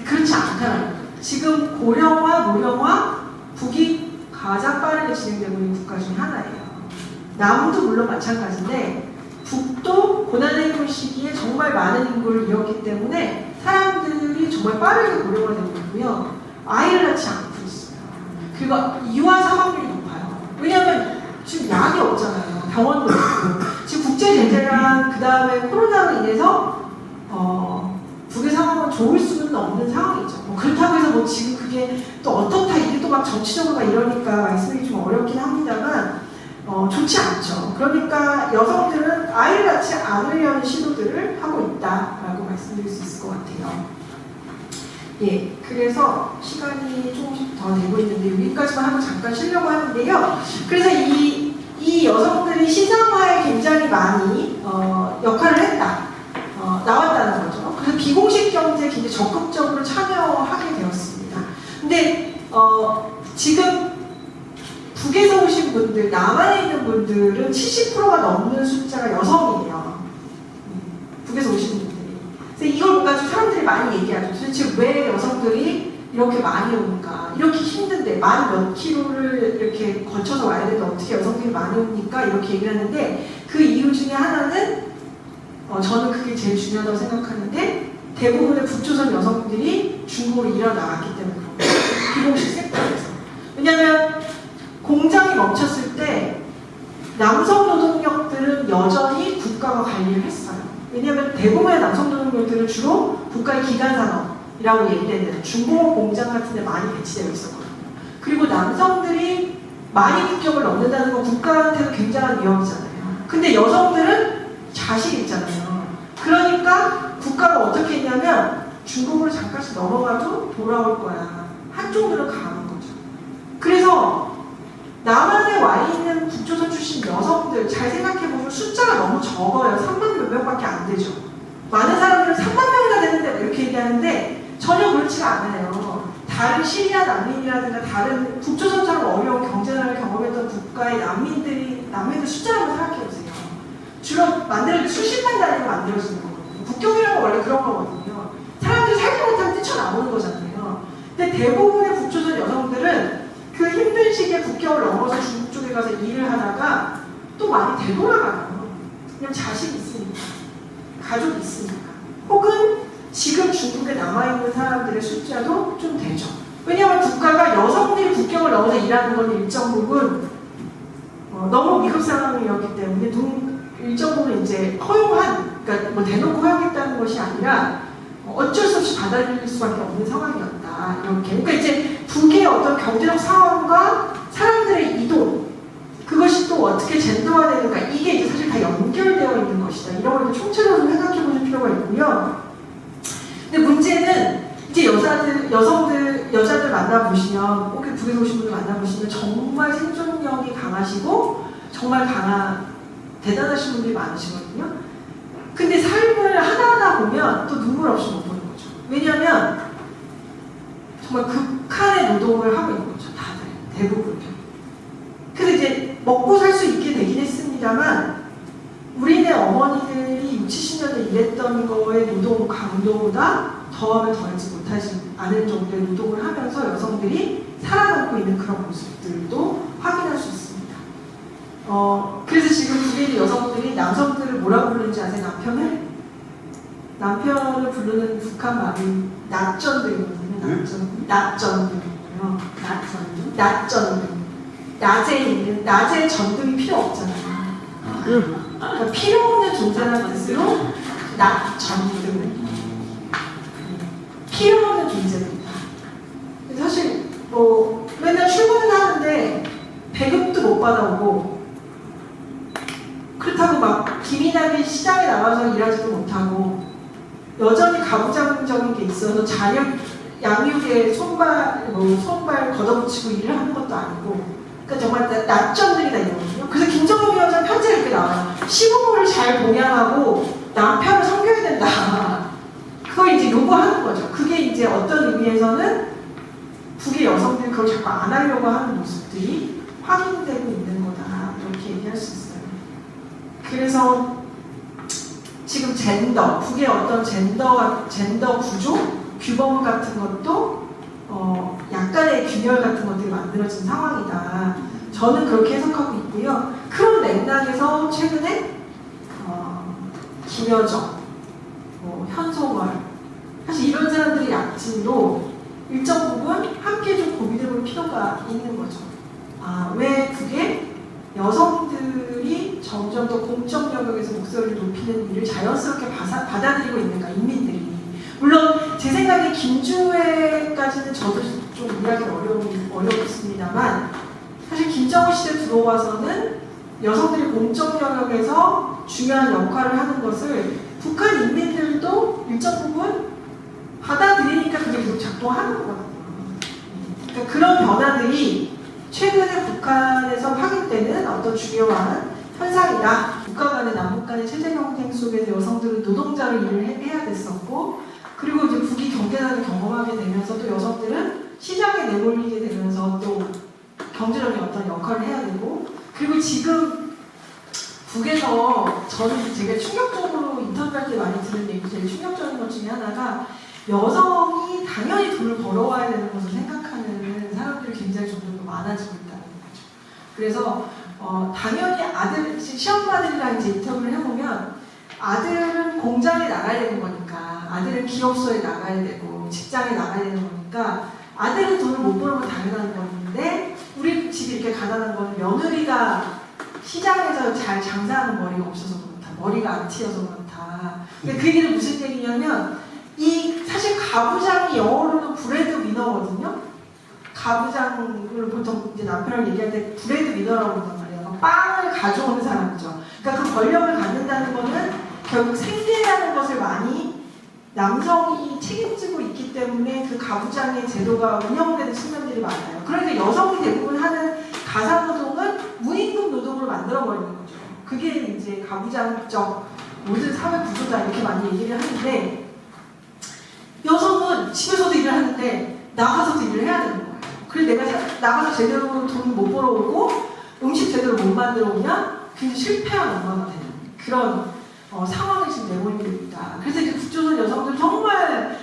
그렇지 않다는 거예요. 지금 고령화, 노령화, 북이 가장 빠르게 진행되고 있는 국가 중에 하나예요. 남도 물론 마찬가지인데 북도 고난의 시기에 정말 많은 인구를 이었기 때문에 사람들이 정말 빠르게 고령화되고 있고요. 아이를 낳지 않고 있어요. 그리고 이화 사망률이 높아요. 왜냐하면 지금 약이 없잖아요. 병원도 없고. 지금 국제제재랑 그 다음에 코로나로 인해서 북의 상황은 좋을 수는 없는 상황이죠. 그렇다고 해서 지금 그게 또 어떻다 이게 또 막 정치적으로 막 이러니까 말씀이 좀 어렵긴 합니다만 좋지 않죠. 그러니까 여성들은 아이를 낳지 않으려는 시도들을 하고 있다라고 말씀드릴 수 있을 것 같아요. 예, 그래서 시간이 조금씩 더 되고 있는데 여기까지만 하고 잠깐 쉬려고 하는데요. 그래서 이 여성들이 시장화에 굉장히 많이 역할을 했다. 나왔다는 거죠. 그래서 비공식 경제에 굉장히 적극적으로 참여하게 되었습니다. 근데 지금 북에서 오신 분들, 남한에 있는 분들은 70%가 넘는 숫자가 여성이에요. 북에서 오신 분들이. 그래서 이걸 가지고 사람들이 많이 얘기하죠. 도대체 왜 여성들이 이렇게 많이 오는가? 이렇게 힘든데 만 몇 킬로를 이렇게 거쳐서 와야 되는데 어떻게 여성들이 많이 옵니까? 이렇게 얘기를 하는데 그 이유 중에 하나는 저는 그게 제일 중요하다고 생각하는데 대부분의 북조선 여성들이 중국으로 일하러 나갔기 때문에 그런 거예요. 비공식 섹터에서. 왜냐하면 공장이 멈췄을 때 남성 노동력들은 여전히 국가가 관리를 했어요. 왜냐하면 대부분의 남성 노동력들은 주로 국가의 기간산업이라고 얘기되는 중공업 공장 같은 데 많이 배치되어 있었거든요. 그리고 남성들이 많이 국경을 넘는다는 건 국가한테도 굉장한 위험이잖아요. 근데 여성들은 자식이 있잖아요. 그러니까 국가가 어떻게 했냐면 중국으로 잠깐씩 넘어가도 돌아올 거야. 한쪽으로 가는 거죠. 그래서 남한에 와 있는 북조선 출신 여성들 잘 생각해보면 숫자가 너무 적어요. 3만 몇 명밖에 안 되죠. 많은 사람들은 3만 명이나 되는데 이렇게 얘기하는데 전혀 그렇지가 않아요. 다른 시리아 난민이라든가 다른 북조선처럼 어려운 경제난을 경험했던 국가의 난민들 숫자를 한번 생각해보세요. 주로 만들어진 수십만 단위로 만들어지는 거거든요. 국경이라는 건 원래 그런 거거든요. 사람들이 살지 못하면 뛰쳐나오는 거잖아요. 근데 대부분의 북조선 여성들은 그 힘든 시기에 국경을 넘어서 중국 쪽에 가서 일을 하다가 또 많이 되돌아가요. 그냥 자식이 있으니까, 가족이 있으니까. 혹은 지금 중국에 남아있는 사람들의 숫자도 좀 되죠. 왜냐하면 국가가 여성들이 국경을 넘어서 일하는 건 일정 부분 너무 위급 상황이었기 때문에 일정 부분 이제 허용한, 그러니까 뭐 대놓고 허용했다는 것이 아니라 어쩔 수 없이 받아들일 수밖에 없는 상황이었다. 이렇게. 그러니까 이제 북의 어떤 경제적 상황과 사람들의 이동, 그것이 또 어떻게 젠더화되는가, 이게 이제 사실 다 연결되어 있는 것이다. 이런 걸 총체적으로 생각해 보실 필요가 있고요. 근데 문제는 이제 여자들 만나보시면, 꼭 북에서 오신 분들 만나보시면 정말 생존력이 강하시고 정말 대단하신 분들이 많으시거든요. 근데 삶을 하나하나 보면 또 눈물 없이 못 보는 거죠. 왜냐하면 정말 극한의 노동을 하고 있는 거죠. 다들, 대부분. 그래서 이제 먹고 살 수 있게 되긴 했습니다만 우리네 어머니들이 60, 70년대 일했던 거의 노동 강도보다 더하면 더하지 못하지 않을 정도의 노동을 하면서 여성들이 살아남고 있는 그런 모습들도 확인할 수 있습니다. 그래서 지금 북의 여성들이 남성들을 뭐라고 부르는지 아세요? 남편을 부르는 북한 말이 낮전등이거든요. 낮전등이고요. 낮전등. 낮에 전등이 필요 없잖아요. 그러니까 필요 없는 존재라는 뜻으로 낮전등. 필요 없는 존재입니다. 사실 맨날 출근을 하는데 배급도 못 받아오고 그렇다고 막 기민하게 시장에 나가서 일하지도 못하고 여전히 가부장적인 게 있어서 자녀 양육에 손발 걷어붙이고 일을 하는 것도 아니고, 그러니까 정말 낮점들이 다 있거든요. 그래서 김정은 위원장 편지가 이렇게 나와요. 시부모를 잘 봉양하고 남편을 섬겨야 된다. 그걸 이제 요구하는 거죠. 그게 이제 어떤 의미에서는 북의 여성들이 그걸 자꾸 안 하려고 하는 모습들이 확인되고 있는 거다. 이렇게 얘기할 수 있어요. 그래서 지금 북의 어떤 젠더 구조, 규범 같은 것도 약간의 균열 같은 것들이 만들어진 상황이다. 저는 그렇게 해석하고 있고요. 그런 맥락에서 최근에 김여정, 현송월, 사실 이런 사람들의 약진도 일정 부분 함께 좀 고민해볼 필요가 있는 거죠. 왜 그게 여성들이 점점 더 공적 영역에서 목소리를 높이는 일을 자연스럽게 받아들이고 있는가, 인민들이. 물론 제 생각에 김주애까지는 저도 좀 이해하기 어렵습니다만, 사실 김정은 시대 들어와서는 여성들이 공적 영역에서 중요한 역할을 하는 것을 북한 인민들도 일정 부분 받아들이니까 그게 계속 작동하는 거거든요. 그러니까 그런 변화들이 최근에 북한에서 확인되는 어떤 중요한 현상이다. 북한 간의 남북 간의 체제 경쟁 속에서 여성들은 노동자로 일을 해야 됐었고, 그리고 이제 북이 경제난을 경험하게 되면서 또 여성들은 시장에 내몰리게 되면서 또 경제적인 어떤 역할을 해야 되고, 그리고 지금 북에서 저는 되게 충격적으로 인터뷰할 때 많이 들은 얘기, 제일 충격적인 것 중에 하나가 여성이 당연히 돈을 벌어와야 되는 것을 생각하는 사람들이 굉장히 점점 더 많아지고 있다는 거죠. 그래서 당연히 시엄마들이랑 이제 인터뷰를 해보면 아들은 공장에 나가야 되는 거니까, 아들은 기업소에 나가야 되고 직장에 나가야 되는 거니까 아들은 돈을 못 버는 건 당연한 건데, 우리 집이 이렇게 가난한 거는 며느리가 시장에서 잘 장사하는 머리가 없어서 그렇다, 머리가 안 튀어서 그렇다. 근데 그 얘기는 무슨 얘기냐면, 사실 가부장이 영어로는 브레드 위너거든요. 가부장을 보통 이제 남편이랑 얘기할 때 브레드 위너라고 한단 말이에요. 빵을 가져오는 사람이죠. 그러니까 그 권력을 갖는다는 거는 결국 생계라는 것을 많이 남성이 책임지고 있기 때문에 그 가부장의 제도가 운영되는 측면들이 많아요. 그러니까 여성이 대부분 하는 가사노동은 무임금 노동으로 만들어버리는 거죠. 그게 이제 가부장적 모든 사회 구조다, 이렇게 많이 얘기를 하는데, 여성은 집에서도 일을 하는데 나가서도 일을 해야 되는 거예요. 그래서 내가 나가서 제대로 돈을 못 벌어오고 음식 제대로 못 만들어 오면 굉장히 실패한 엄마가 되는 그런 상황이 지금 내몰리고 있다. 그래서 이제 북조선 여성들 정말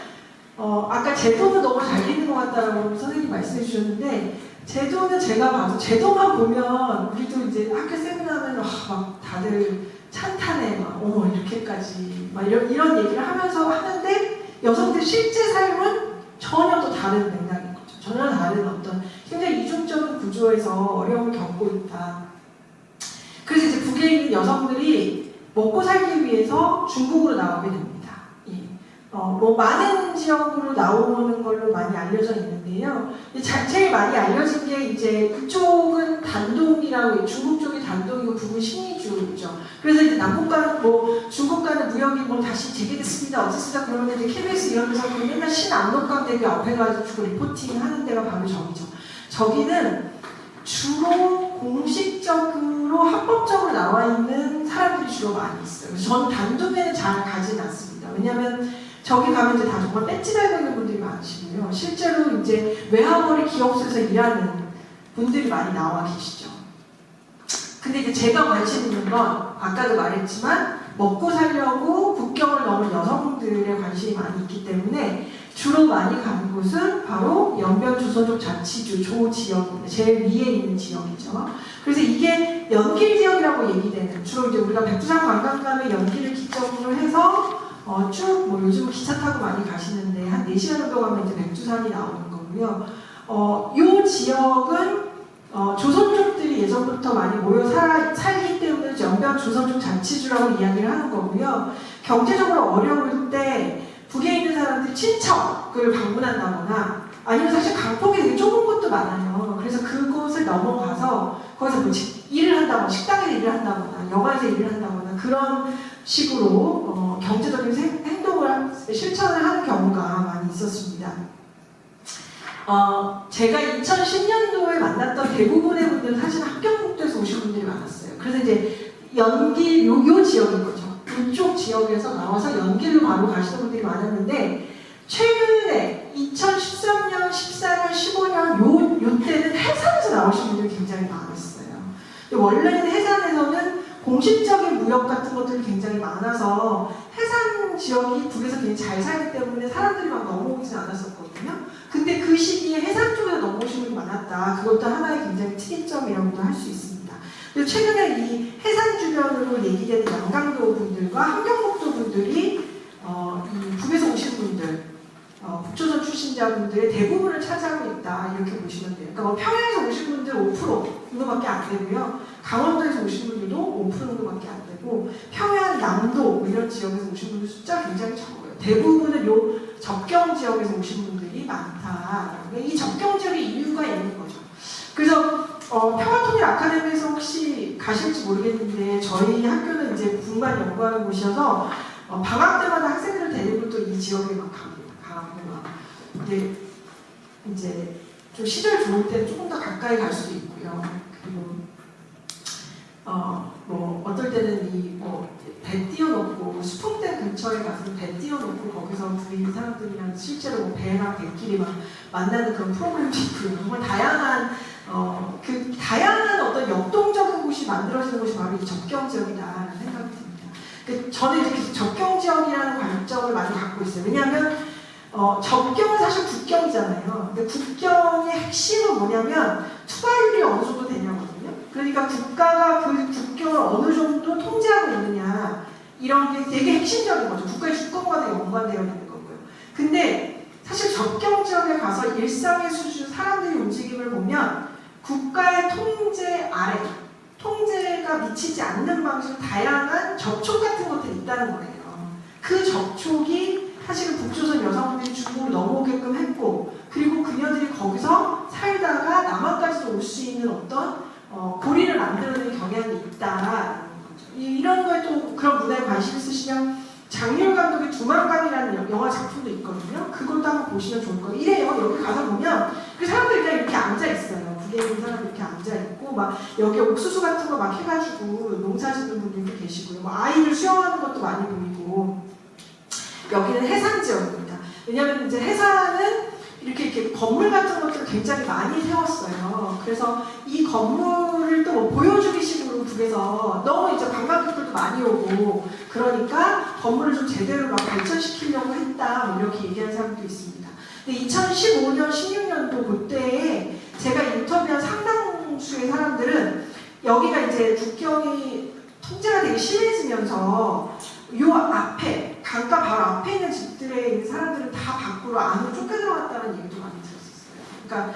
아까 제도는 너무 잘 되는 것 같다라고 선생님이 말씀해 주셨는데, 제도는 제가 봐도 제도만 보면 우리도 이제 학교 세미나하면 막 다들 찬탄해, 막 이렇게까지 막 이런 얘기를 하는데, 여성들 실제 삶은 전혀 또 다른 맥락인 거죠. 전혀 다른 어떤 굉장히 이중적인 구조에서 어려움을 겪고 있다. 그래서 이제 북에 있는 여성들이 먹고 살기 위해서 중국으로 나오게 됩니다. 많은 지역으로 나오는 걸로 많이 알려져 있는데요. 제일 많이 알려진 게 이제 이쪽은 단동이라고, 중국 쪽이 단동이고 북은 신의주죠. 그래서 이제 남북간 중국과는 무역이 다시 재개됐습니다, 어쨌습니다. 그러면 이제 KBS 이런 데서 맨날 신압록강대교 앞에 가지고 리포팅 하는 데가 바로 저기죠. 저기는 주로 공식적으로 합법적으로 나와 있는 사람들이 주로 많이 있어요. 그래서 저는 단둥에는 잘 가진 않습니다. 왜냐하면 저기 가면 이제 다 정말 배지 달고 있는 분들이 많으시고요. 실제로 이제 외화벌이 기업소에서 일하는 분들이 많이 나와 계시죠. 근데 이제 제가 관심 있는 건 아까도 말했지만 먹고 살려고 국경을 넘은 여성들의 관심이 많이 있기 때문에 주로 많이 가는 곳은 바로 연변조선족 자치주 조지역입니다. 제일 위에 있는 지역이죠. 그래서 이게 연길 지역이라고 얘기되는, 주로 이제 우리가 백두산 관광 가면 연길을 기점으로 해서 쭉 요즘 기차 타고 많이 가시는데 한 4시간 정도 가면 이제 백두산이 나오는 거고요. 이 지역은 조선족들이 예전부터 많이 모여 살기 때문에 연변 조선족 자치주라고 이야기를 하는 거고요. 경제적으로 어려울 때 북에 있는 사람들이 친척을 방문한다거나, 아니면 사실 강폭이 되게 좁은 곳도 많아요. 그래서 그곳 것을 넘어가서 거기서 뭐 일을 한다거나 식당에서 일을 한다거나 여가에서 일을 한다거나 그런 식으로 경제적인 행동을 실천을 하는 경우가 많이 있었습니다. 제가 2010년도에 만났던 대부분의 분들은 사실 합격국도에서 오신 분들이 많았어요. 그래서 이제 연길 요 지역인 거죠. 이쪽 지역에서 나와서 연길로 바로 가시는 분들이 많았는데 최근에 2013년, 14년, 15년 요 때는 해상에서 나오신 분들이 굉장히 많았어요. 원래는 해상에서는 공식적인 무역 같은 것들이 굉장히 많아서 해상 지역이 북에서 굉장히 잘 살기 때문에 사람들이 막 넘어오진 않았었거든요. 근데 그 시기에 해상 쪽에서 넘어오시는 분이 많았다. 그것도 하나의 굉장히 특이점이라고도 할 수 있습니다. 그리고 최근에 이 해상 주변으로 얘기되는 양강도 분들과 함경북도 분들이 이 북에서 오신 분들, 북조선 출신자분들의 대부분을 차지하고 있다 이렇게 보시면 돼요. 그러니까 뭐 평양에서 오신 분들 5% 정도밖에 안 되고요. 강원도에서 오신 분들도 5% 정도밖에 안 되고 평양, 남도 뭐 이런 지역에서 오신 분들 숫자가 굉장히 적어요. 대부분은 요 접경 지역에서 오신 분들이 많다. 이 접경 지역에 이유가 있는 거죠. 그래서 평화통일 아카데미에서 혹시 가실지 모르겠는데 저희 학교는 이제 북만 연구하는 곳이어서 방학 때마다 학생들을 데리고 또 이 지역에 막 갑니다. 근데 이제 좀 시절 좋을 때 조금 더 가까이 갈 수도 있고요. 그리고 뭐 어떨 때는 배 띄워놓고 수풍대 근처에 가서 배 띄워놓고 거기서 부인 사람들이랑 실제로 뭐 배랑 배끼리 막 만나는 그런 프로그램도 있고요. 정말 다양한 그 다양한 어떤 역동적인 곳이 만들어지는 곳이 바로 이 접경 지역이다라는 생각이 듭니다. 저는 이렇게 접경 지역이라는 관점을 많이 갖고 있어요. 왜냐하면 접경은 사실 국경이잖아요. 근데 국경의 핵심은 뭐냐면 투과율이 어느 정도 되냐거든요. 그러니까 국가가 그 국경을 어느 정도 통제하고 있느냐 이런 게 되게 핵심적인 거죠. 국가의 주권과도 연관되어 있는 거고요. 근데 사실 접경 지역에 가서 일상의 수준 사람들의 움직임을 보면 국가의 통제 아래 통제가 미치지 않는 방식으로 다양한 접촉 같은 것들이 있다는 거예요. 그 접촉이 사실은 북조선 여성들이 중국으로 넘어오게끔 했고 그리고 그녀들이 거기서 살다가 남한까지도 올 수 있는 어떤 고리를 만들어내는 경향이 있다라는 거죠. 이런 거에 또 그런 문화에 관심 있으시면 장률 감독의 두만강이라는 영화 작품도 있거든요. 그것도 한번 보시면 좋을 거예요. 이래요. 여기 가서 보면 그 사람들이 그냥 이렇게 앉아 있어요. 북에 있는 사람들이 이렇게 앉아 있고 막 여기 옥수수 같은 거 막 해가지고 농사 짓는 분들도 계시고요. 뭐 아이들 수영하는 것도 많이 보이고 여기는 해상 지역입니다. 왜냐하면 이제 해상은 이렇게 건물 같은 것들을 굉장히 많이 세웠어요. 그래서 이 건물을 또 뭐 보여주기식으로 북에서 너무 이제 관광객들도 많이 오고 그러니까 건물을 좀 제대로 막 발전시키려고 했다 뭐 이렇게 얘기하는 사람도 있습니다. 근데 2015년, 16년도 그때에 제가 인터뷰한 상당수의 사람들은 여기가 이제 국경이 통제가 되게 심해지면서 요 앞에 강가 바로 앞에 있는 집들에 있는 사람들은 다 밖으로 안으로 쫓겨 들어갔다는 얘기도 많이 들었었어요. 그러니까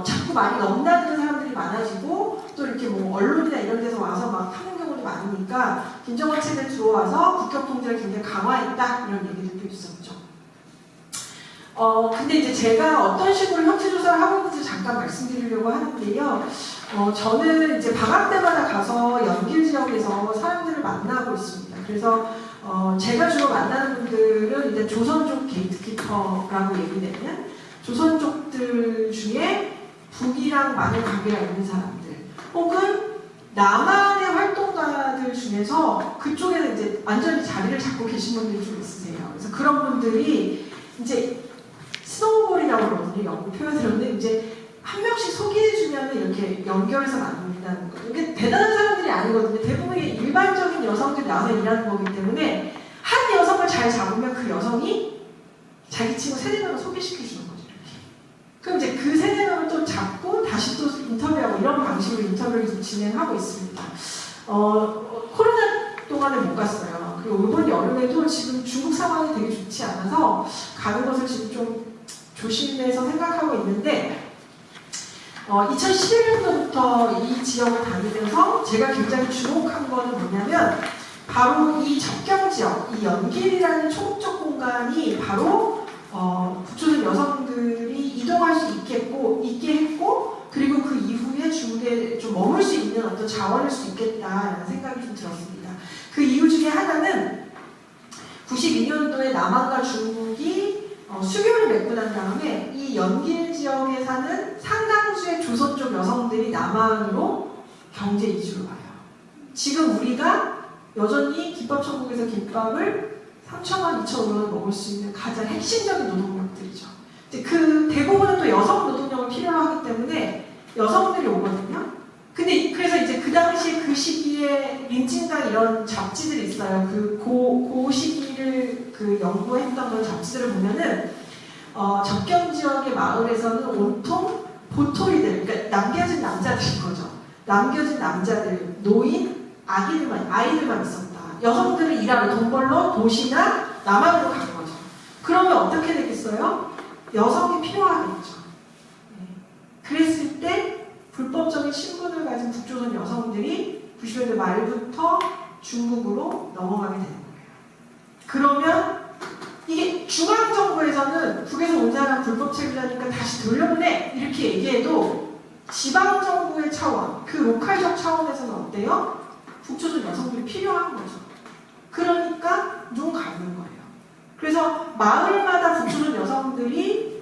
자꾸 많이 넘나드는 사람들이 많아지고 또 이렇게 뭐 언론이나 이런 데서 와서 막 하는 경우도 많으니까 김정은 체제 들어와서 국경 통제를 굉장히 강화했다 이런 얘기들도 있었죠. 근데 이제 제가 어떤 식으로 형체 조사를 하고 있는지 잠깐 말씀드리려고 하는데요. 저는 이제 방학 때마다 가서 연길 지역에서 사람들을 만나고 있습니다. 그래서 제가 주로 만나는 분들은 이제 조선족 게이트키퍼라고 얘기되는 조선족들 중에 북이랑 많은 관계가 있는 사람들, 혹은 남한의 활동가들 중에서 그쪽에는 이제 완전히 자리를 잡고 계신 분들이 좀 있으세요. 그래서 그런 분들이 이제 스노우볼이라고 그러거든요. 영어 표현으로는 이제 한 명씩 소개해주면 이렇게 연결해서 만든다는 거죠. 이게 대단한 사람들이 아니거든요. 대부분의 일반적인 여성들이 나와서 일하는 거기 때문에 한 여성을 잘 잡으면 그 여성이 자기 친구 3-4명을 소개시켜주는 거죠. 이렇게. 그럼 이제 그 3-4명을 또 잡고 다시 또 인터뷰하고 이런 방식으로 인터뷰를 진행하고 있습니다. 코로나 동안에 못 갔어요. 그리고 이번 여름에도 지금 중국 상황이 되게 좋지 않아서 가는 것을 지금 좀 조심해서 생각하고 있는데 2011년도부터 이 지역을 다니면서 제가 굉장히 주목한 거는 뭐냐면 바로 이 접경 지역, 이 연길이라는 초국적 공간이 바로 북조선 여성들이 이동할 수 있게 했고 그리고 그 이후에 중국에 좀 머물 수 있는 어떤 자원일 수 있겠다라는 생각이 좀 들었습니다. 그 이유 중에 하나는 92년도에 남한과 중국이 수교를 맺고 난 다음에 이 연길 지역에 사는 상당수의 조선 쪽 여성들이 남한으로 경제 이주를 와요. 지금 우리가 여전히 김밥천국에서 김밥을 3,000원, 2,500원 먹을 수 있는 가장 핵심적인 노동력들이죠. 이제 그 대부분은 또 여성 노동력을 필요로 하기 때문에 여성들이 오거든요. 근데 그래서 이제 그 당시에 그 시기에 린칭당 이런 잡지들이 있어요. 그 시기를 그 연구했던 그런 잡지들을 보면은 접경 지역의 마을에서는 온통 보토리들, 그러니까 남겨진 남자들인 거죠. 남겨진 남자들, 노인, 아이들만 있었다. 여성들은 일하러 돈 벌러 도시나 남한으로 간 거죠. 그러면 어떻게 되겠어요? 여성이 필요하겠죠. 네. 그랬을 때 불법적인 신분을 가진 북조선 여성들이 90년대 말부터 중국으로 넘어가게 되는 거예요. 그러면 이게 중앙정부에서는 북에서 온 사람 불법 체류자니까 다시 돌려보내 이렇게 얘기해도 지방정부의 차원, 그 로컬적 차원에서는 어때요? 북조선 여성들이 필요한 거죠. 그러니까 눈 감는 거예요. 그래서 마을마다 북조선 여성들이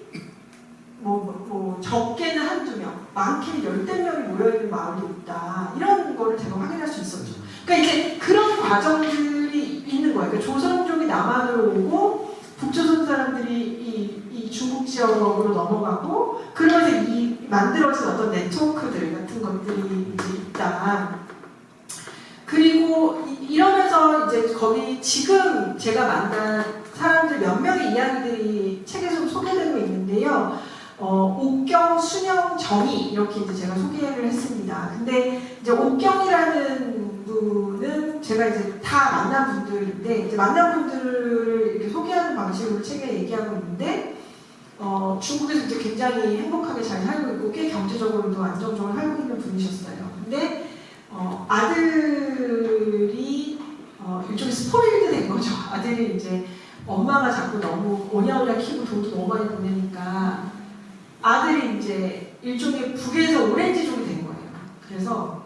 적게는 한두 명, 많게는 10명이 모여있는 마을이 있다. 이런 거를 제가 확인할 수 있었죠. 그러니까 이제 그런 과정들이 있는 거예요. 그러니까 조선족이 남한으로 오고 북조선 사람들이 이 중국 지역으로 넘어가고 그러면서 이 만들어진 어떤 네트워크들 같은 것들이 이제 있다. 그리고 이러면서 이제 거기 지금 제가 만난 사람들 몇 명의 이야기들이 책에 좀 소개되고 있는데요. 옥경, 순영, 정희 이렇게 이제 제가 소개를 했습니다. 근데 이제 옥경이라는 분은 제가 이제 다 만난 분들인데 이제 만난 분들을 이렇게 소개하는 방식으로 책에 얘기하고 있는데 중국에서 이제 굉장히 행복하게 잘 살고 있고 꽤 경제적으로도 안정적으로 살고 있는 분이셨어요. 근데 아들이 일종의 스포일드 된 거죠. 아들이 이제 엄마가 자꾸 너무 오냐오냐 키우고 돈도 너무 많이 보내니까 아들이 이제 일종의 북에서 오렌지족이 된 거예요. 그래서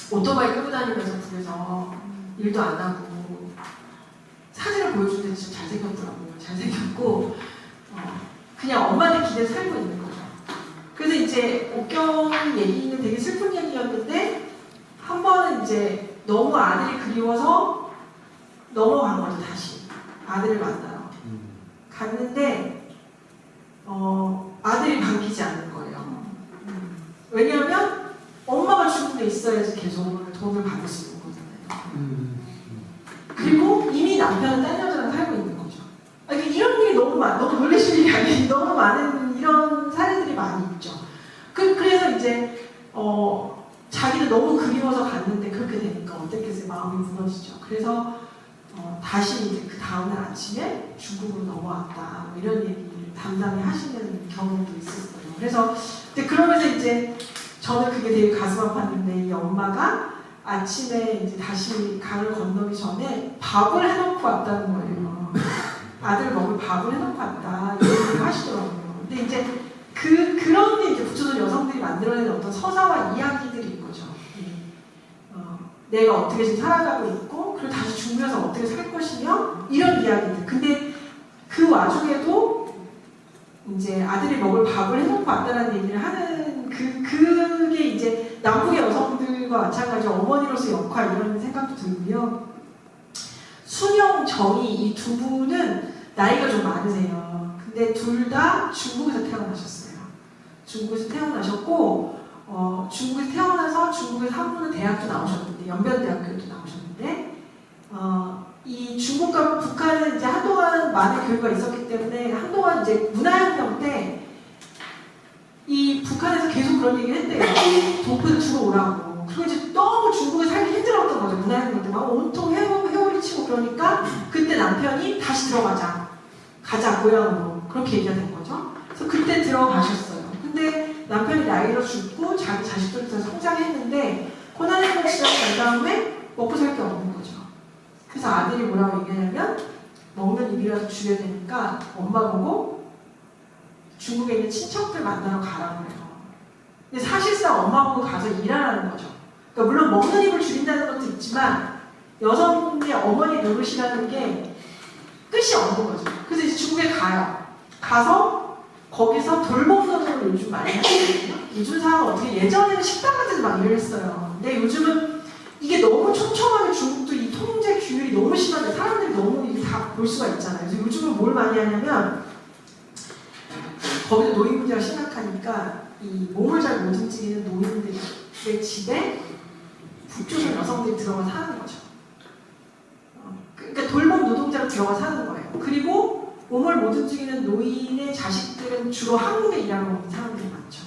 오토바이 끌고 다니면서 북에서 일도 안 하고 사진을 보여주는데 진짜 잘생겼더라고요. 잘생겼고 그냥 엄마한테 기대서 살고 있는 거죠. 그래서 이제 옥경 얘기는 되게 슬픈 얘기였는데 한 번은 이제 너무 아들이 그리워서 넘어간 거죠. 다시 아들을 만나러 갔는데 아들이 반기지 않는 거예요. 왜냐하면 엄마가 중국에 있어야지 계속 돈을 받을 수 있는 거잖아요. 그리고 이미 남편은 딴 여자랑 살고 있는 거죠. 그러니까 이런 일이 너무 놀라실 일이 아니에요. 너무 많은 이런 사례들이 많이 있죠. 그래서 이제 자기는 너무 그리워서 갔는데 그렇게 되니까 어떻겠어요? 마음이 무너지죠. 그래서 다시 이제 그 다음날 아침에 중국으로 넘어왔다. 뭐 이런 얘기를 담담히 하시는 경우도 있었어요. 그래서 그러면서 이제 저는 그게 되게 가슴 아팠는데 이 엄마가 아침에 이제 다시 강을 건너기 전에 밥을 해놓고 왔다는 거예요. 아들 먹을 밥을 해놓고 왔다. 이런 얘기를 하시더라고요. 근데 이제 그런 게 이제 북조선 여성들이 만들어낸 어떤 서사와 이야기들인 거죠. 내가 어떻게 지금 살아가고 있고, 그리고 다시 중국에서 어떻게 살 것이며, 이런 이야기들. 근데 그 와중에도 이제 아들이 먹을 밥을 해놓고 왔다는 얘기를 하는 그게 이제 남북의 여성들과 마찬가지로 어머니로서의 역할 이런 생각도 들고요. 순영, 정희 이 두 분은 나이가 좀 많으세요. 근데 둘 다 중국에서 태어나셨어요. 중국에서 태어나셨고 중국에서 태어나서 중국에서 한 분은 대학도 나오셨는데 연변대학교도 나오셨는데 이 중국과 북한은 이제 한동안 많은 교류가 있었기 때문에 한동안 이제 문화혁명 때 이 북한에서 계속 그런 얘기를 했대요. 동포들 들어오라고. 그리고 이제 너무 중국에 살기 힘들었던 거죠. 문화혁명 때 막 온통 회오리 치고 그러니까 그때 남편이 다시 들어가자. 가자 고향으로. 그렇게 얘기가 된 거죠. 그래서 그때 들어가셨어요. 근데 남편이 나이로 죽고 자기 자식들도 성장했는데 고난의 시간 간 다음에 먹고 살 게 없는 거죠. 그래서 아들이 뭐라고 얘기하냐면 먹는 입이라도 줄여야 되니까 엄마 보고 중국에 있는 친척들 만나러 가라고 해요. 근데 사실상 엄마하고 가서 일하라는 거죠. 그러니까 물론 먹는 입을 줄인다는 것도 있지만 여성의 어머니 노릇이라는 게 끝이 없는 거죠. 그래서 이제 중국에 가요. 가서 거기서 돌봄 노동을 요즘 많이 하거든요. 요즘 사람은 어떻게 예전에는 식당 같은 데 막 일을 했어요. 근데 요즘은 이게 너무 촘촘하게 중국도 이 통제 규율이 너무 심한데 사람들이 너무 이게 다 볼 수가 있잖아요. 그래서 요즘은 뭘 많이 하냐면 거기도 노인 문제가 심각하니까 이 몸을 잘 못 움직이는 노인들의 집에 북조선 여성들이 들어가 사는 거죠. 그러니까 돌봄 노동자로 들어가 사는 거예요. 그리고 몸을 못 움직이는 노인의 자식들은 주로 한국에 일하러 오는 사람들이 많죠.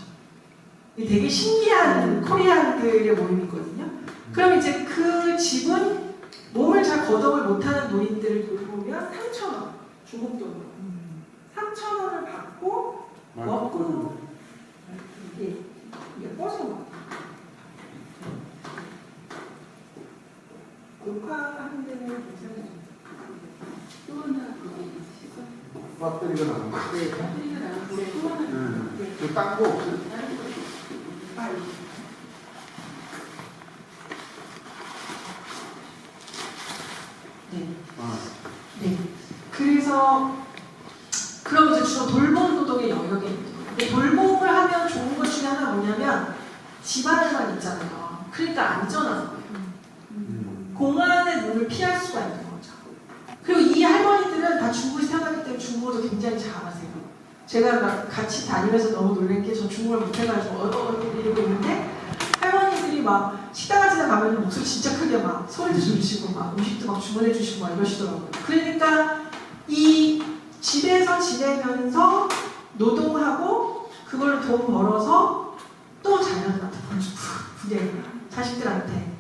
이게 되게 신기한 코리안들의 모임이거든요. 그럼 이제 그 집은 몸을 잘 거동을 못하는 노인들을 돌보면 3,000원, 중국 돈으로 3,000원을 받고 먹고 이게 뻗은 거. 녹화하는 데는 괜찮아요. 또 하나 그게 있으시죠? 배터리가 나는 거. 네, 배터리가 나왔는데 또 하나 그 딴거 없어요? 다른 거 빨리. 네. 아. 네. 그래서 그럼 이제 주로 돌봄 노동의 영역에 있는 거예요. 근데 돌봄을 하면 좋은 것 중에 하나 뭐냐면 집안에만 있잖아요. 그러니까 안전한 거예요. 공안의 눈을 피할 수가 있는 거죠. 그리고 이 할머니들은 다 중국에서 태어났기 때문에 중국어도 굉장히 잘하세요. 제가 막 같이 다니면서 너무 놀란 게 저 중국어를 못해가지고 이러고 있는데 할머니들이 막 식당 같은 데 가면 목소리 진짜 크게 막 소리도 지르시고 막 음식도 막 주문해 주시고 막 이러시더라고요. 그러니까 이 집에서 지내면서 노동하고 그걸 돈 벌어서 또 자녀들한테 보내주고 부대 자식들한테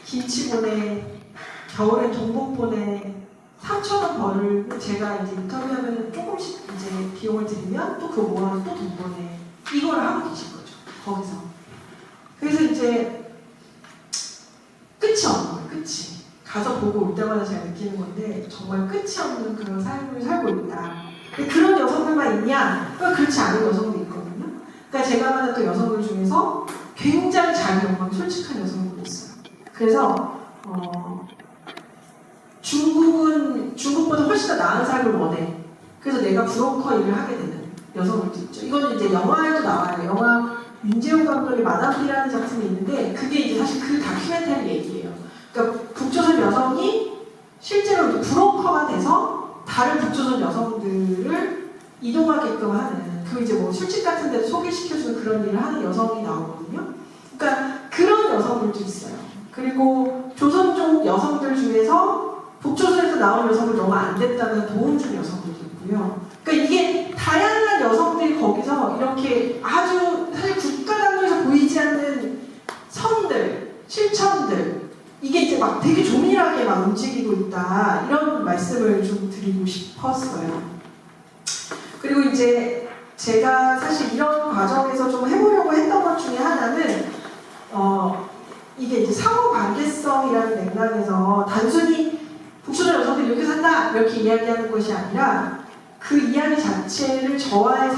김치 보내, 겨울에 동복 보내, 3,000원 벌고 제가 이제 인터뷰하면 조금씩 이제 비용을 드리면 또 그거 모아서 또 돈 보내. 이걸 하고 계신 거죠. 거기서. 그래서 이제 끝이 없는 거예요. 끝이. 가서 보고 올 때마다 제가 느끼는 건데 정말 끝이 없는 그런 삶을 살고 있다. 근데 그런 여성들만 있냐? 그렇지 않은 여성도 있거든요. 그러니까 제가 만났던 여성들 중에서 굉장히 자기영광 솔직한 여성들이 있어요. 그래서 중국보다 훨씬 더 나은 삶을 원해. 그래서 내가 브로커 일을 하게 되는 여성들도 있죠. 이거는 이제 영화에도 나와요. 영화 윤재호 감독의 마담비라는 작품이 있는데 그게 이제 사실 그 다큐멘터리 얘기예요. 그러니까 북조선 여성이 실제로 브로커가 돼서 다른 북조선 여성들을 이동하게끔 하는 그 이제 뭐 술집 같은 데도 소개시켜주는 그런 일을 하는 여성이 나오거든요. 그러니까 그런 여성들도 있어요. 그리고 조선족 여성들 중에서 북조선에서 나온 여성들 너무 안 됐다는 도움 준 여성들도 있고요. 그러니까 이게 다양한 여성들이 거기서 이렇게 아주 사실 국가 단위에서 보이지 않는 성들, 실천들 이게 이제 막 되게 조밀하게 막 움직이고 있다 이런 말씀을 좀 드리고 싶었어요. 그리고 이제 제가 사실 이런 과정에서 좀 해보려고 했던 것 중에 하나는 이게 이제 상호관계성이라는 맥락에서 단순히 북조선 여성들이 이렇게 산다 이렇게 이야기하는 것이 아니라 그 이야기 자체를 저와의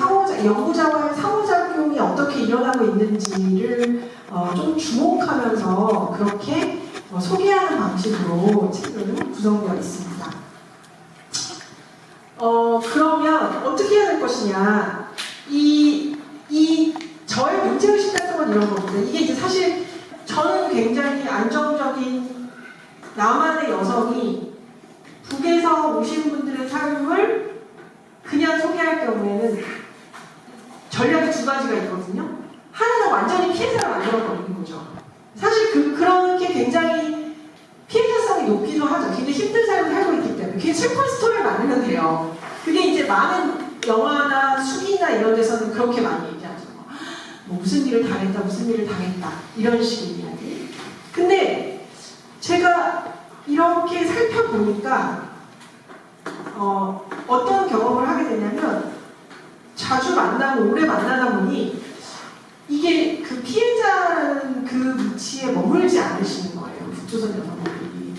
연구자와의 상호작용이 어떻게 일어나고 있는지를 좀 주목하면서 그렇게 소개하는 방식으로 책은 구성되어 있습니다. 그러면 어떻게 해야 될 것이냐? 저의 문제의식 같은 건 이런 겁니다. 이게 이제 사실 저는 굉장히 안정적인 남한의 여성이 북에서 오신 분들의 삶을 그냥 소개할 경우에는 전략이 두 가지가 있거든요. 하나는 완전히 피해자를 만들어버리는 거죠. 사실 그렇게 굉장히 피해자성이 높기도 하죠. 굉장히 힘든 삶을 살고 있기 때문에. 그게 슬픈 스토리를 만들면 돼요. 그게 이제 많은 영화나 수기나 이런 데서는 그렇게 많이 얘기하죠. 뭐 무슨 일을 당했다, 무슨 일을 당했다. 이런 식의 이야기. 근데 제가 이렇게 살펴보니까 어떤 경험을 하게 되냐면 자주 만나고 오래 만나다 보니 이게 그 피해자라는 그 위치에 머물지 않으시는 거예요. 북조선 여성분들이.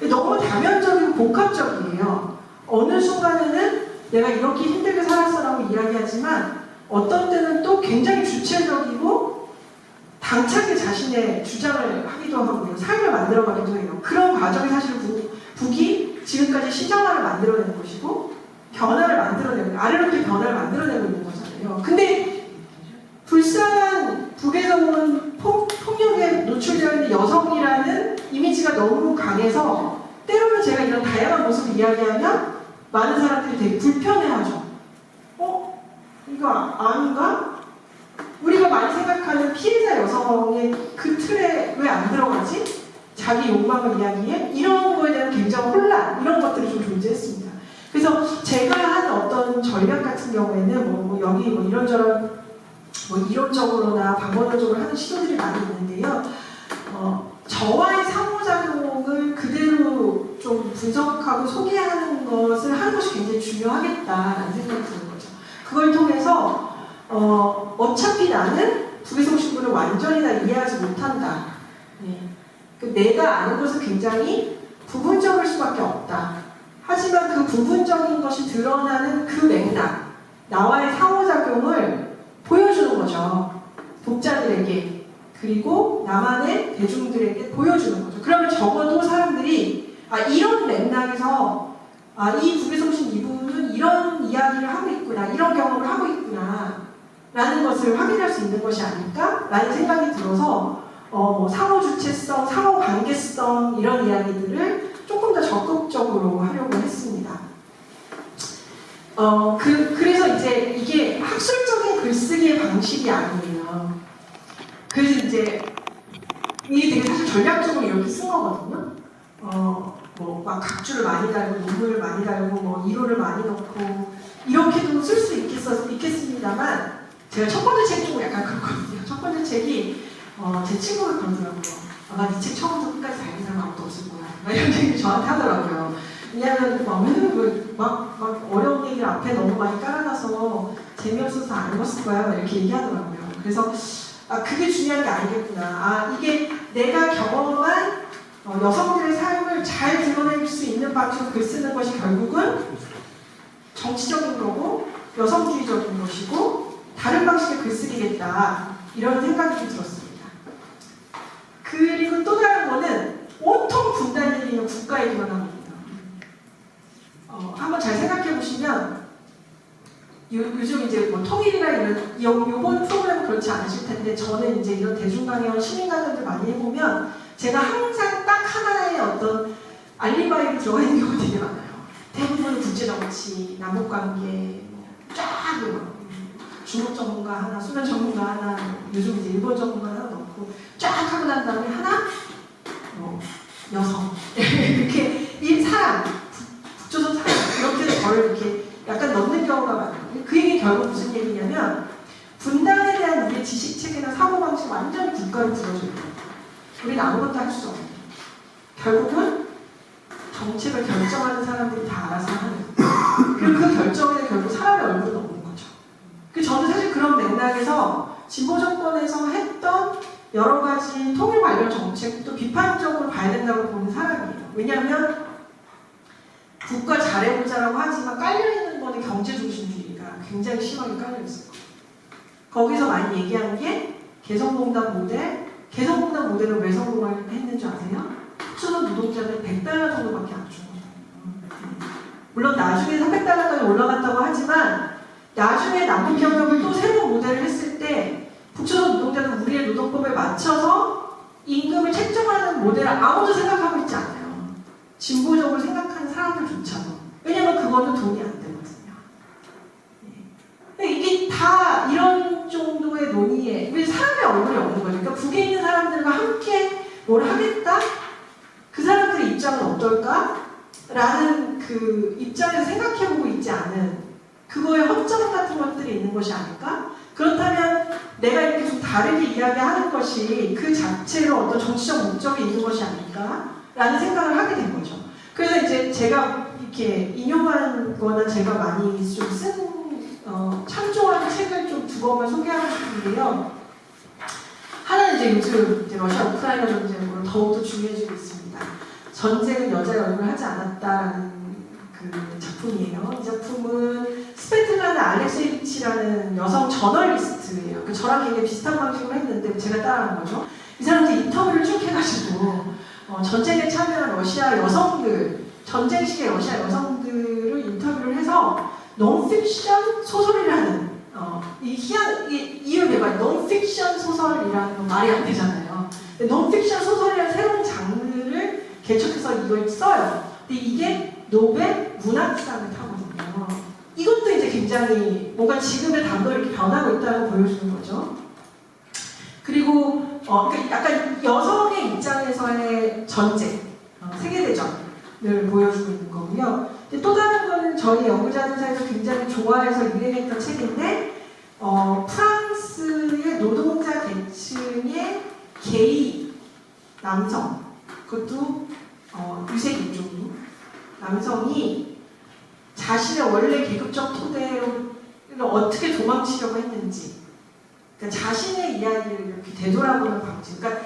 너무 다면적이고 복합적이에요. 어느 순간에는 내가 이렇게 힘들게 살았어라고 이야기하지만 어떤 때는 또 굉장히 주체적이고 당차게 자신의 주장을 하기도 하고요. 삶을 만들어가기도 해요. 그런 과정이 사실 북이 지금까지 시정화를 만들어내는 것이고 변화를 만들어내고 아래로부터 변화를 만들어내고 있는 거잖아요. 근데 불쌍한 북에서 온 폭력에 노출되어 있는 여성이라는 이미지가 너무 강해서 때로는 제가 이런 다양한 모습을 이야기하면 많은 사람들이 되게 불편해하죠. 이거 아닌가? 우리가 많이 생각하는 피해자 여성의 그 틀에 왜 안 들어가지? 자기 욕망을 이야기해? 이런 거에 대한 굉장한 혼란, 이런 것들이 좀 존재했습니다. 그래서 제가 한 어떤 전략 같은 경우에는 여기 이런저런 이론적으로나 방법론적으로 하는 시도들이 많이 있는데요. 저와의 상호작용을 그대로 좀 분석하고 소개하는 것을 하는 것이 굉장히 중요하겠다라는 생각이 드는 거죠. 그걸 통해서 어차피 나는 북에서 오신 분을 완전히 다 이해하지 못한다. 네. 내가 아는 것은 굉장히 부분적일 수밖에 없다. 하지만 그 부분적인 것이 드러나는 그 맥락, 나와의 상호작용을 보여주는 거죠. 독자들에게, 그리고 나만의 대중들에게 보여주는 거죠. 그러면 적어도 사람들이 이런 맥락에서 이 북에서 오신 이분은 이런 이야기를 하고 있구나, 이런 경험을 하고 있구나 라는 것을 확인할 수 있는 것이 아닐까? 라는 생각이 들어서 상호 주체성, 상호 관계성 이런 이야기들을 조금 더 적극적으로 하려고 했습니다. 그래서 이제 이게 학술적인 글쓰기의 방식이 아니에요. 그래서 이제 이게 되게 사실 전략적으로 이렇게 쓴 거거든요. 막 각주를 많이 달고 논문을 많이 달고 이론을 많이 넣고 이렇게도 쓸 수 있겠습니다만 제가 첫 번째 책 좀 약간 그렇거든요. 첫 번째 책이 제 친구가 그러더라고요. 나 이 책 처음부터 끝까지 다 읽은 사람 아무도 없을 거야. 막 이런 얘기 저한테 하더라고요. 왜냐하면 막 어려운 얘기를 앞에 너무 많이 깔아놔서 재미없어서 안 읽었을 거야. 이렇게 얘기하더라고요. 그래서 그게 중요한 게 아니겠구나. 이게 내가 경험한 여성들의 삶을 잘 드러낼 수 있는 방식으로 글 쓰는 것이 결국은 정치적인 거고 여성주의적인 것이고 다른 방식의 글쓰기겠다. 이런 생각이 좀 들었습니다. 그리고 또 다른 거는 온통 분단 얘기는 국가 얘기만 합니다. 한번 잘 생각해 보시면 요즘 이제 통일이나 요번 프로그램은 그렇지 않으실 텐데 저는 이제 이런 대중강연 시민강연들 많이 해보면 제가 항상 딱 하나의 어떤 알리바이로 들어가 있는 경우가 되게 많아요. 대부분은 국제정치, 남북관계 쫙 중국 전문가 하나, 소련 전문가 하나, 요즘 이제 일본 전문가 하나 넣고 쫙 하고 난 다음에 하나 여성 이렇게 이 사람 북조선 사람 이렇게 저를 이렇게 약간 넣는 경우가 많아요. 그 얘기 결국 무슨 얘기냐면 분단에 대한 우리의 지식체계나 사고방식 완전히 국가로 들어줘요. 우리는 아무것도 할 수 없는. 결국은 정책을 결정하는 사람들이 다 알아서 하는. 그리고 그 결정에 결국 사람의 얼굴은 없는 거죠. 저는 사실 그런 맥락에서 진보 정권에서 했던 여러 가지 통일 관련 정책도 비판적으로 봐야 된다고 보는 사람이에요. 왜냐하면 국가 잘해보자라고 하지만 깔려있는 거는 경제중심주의가 굉장히 심하게 깔려있을 거예요. 거기서 많이 얘기하는 게 개성공단 모델, 개성공단 모델을 왜 성공했는 줄 아세요? 북조선 노동자들 100달러 정도밖에 안 준 거예요. 물론 나중에 300달러까지 올라갔다고 하지만 나중에 남북협력을 또 새로운 모델을 했을 때 북조선 노동자는 우리의 노동법에 맞춰서 임금을 책정하는 모델을 아무도 생각하고 있지 않아요. 진보적으로 생각하는 사람들조차도. 왜냐면 그거는 돈이 안 되거든요. 이게 다 이런 정도의 논의에 왜 사람의 얼굴이 없는 거죠. 그러니까 북에 있는 사람들과 함께 뭘 하겠다? 그 사람들의 입장은 어떨까? 라는 그 입장에서 생각해보고 있지 않은 그거의 허점 같은 것들이 있는 것이 아닐까? 그렇다면 내가 이렇게 좀 다르게 이야기하는 것이 그 자체로 어떤 정치적 목적이 있는 것이 아닐까? 라는 생각을 하게 된 거죠. 그래서 이제 제가 이렇게 인용한 거나 제가 많이 좀 참조한 책을 좀 두 권만 소개하고 싶은데요. 하나는 이제 요즘 이제 러시아 우크라이나 전쟁으로 더욱더 중요해지고 있습니다. 전쟁은 여자의 얼굴을 하지 않았다라는 그 작품이에요. 이 작품은 스페틀라나 알렉세이비치라는 여성 저널리스트예요. 그 저랑 굉장히 비슷한 방식으로 했는데 제가 따라한 거죠. 이 사람들 인터뷰를 쭉 해가지고 전쟁에 참여한 러시아 여성들, 전쟁 시기의 러시아 여성들을 인터뷰를 해서 논픽션 소설이라는 이유를 내봐요. 논픽션 소설이라는 건 말이 안 되잖아요. 논픽션 소설이라는 새로운 장르를 개척해서 이걸 써요. 근데 이게 노벨 문학상을 타거든요. 이것도 이제 굉장히 뭔가 지금의 단어를 이렇게 변하고 있다는 걸 보여주는 거죠. 그리고 약간 여성의 입장에서의 전쟁, 세계대전을 보여주고 있는 거고요. 또 다른 거는 저희 연구자들 사이에서 굉장히 좋아해서 유행했던 책인데 프랑스의 노동자 계층의 게이 남성, 그것도 유색인종인 남성이 자신의 원래 계급적 토대를 어떻게 도망치려고 했는지, 그러니까 자신의 이야기를 이렇게 되돌아보는 방식. 그러니까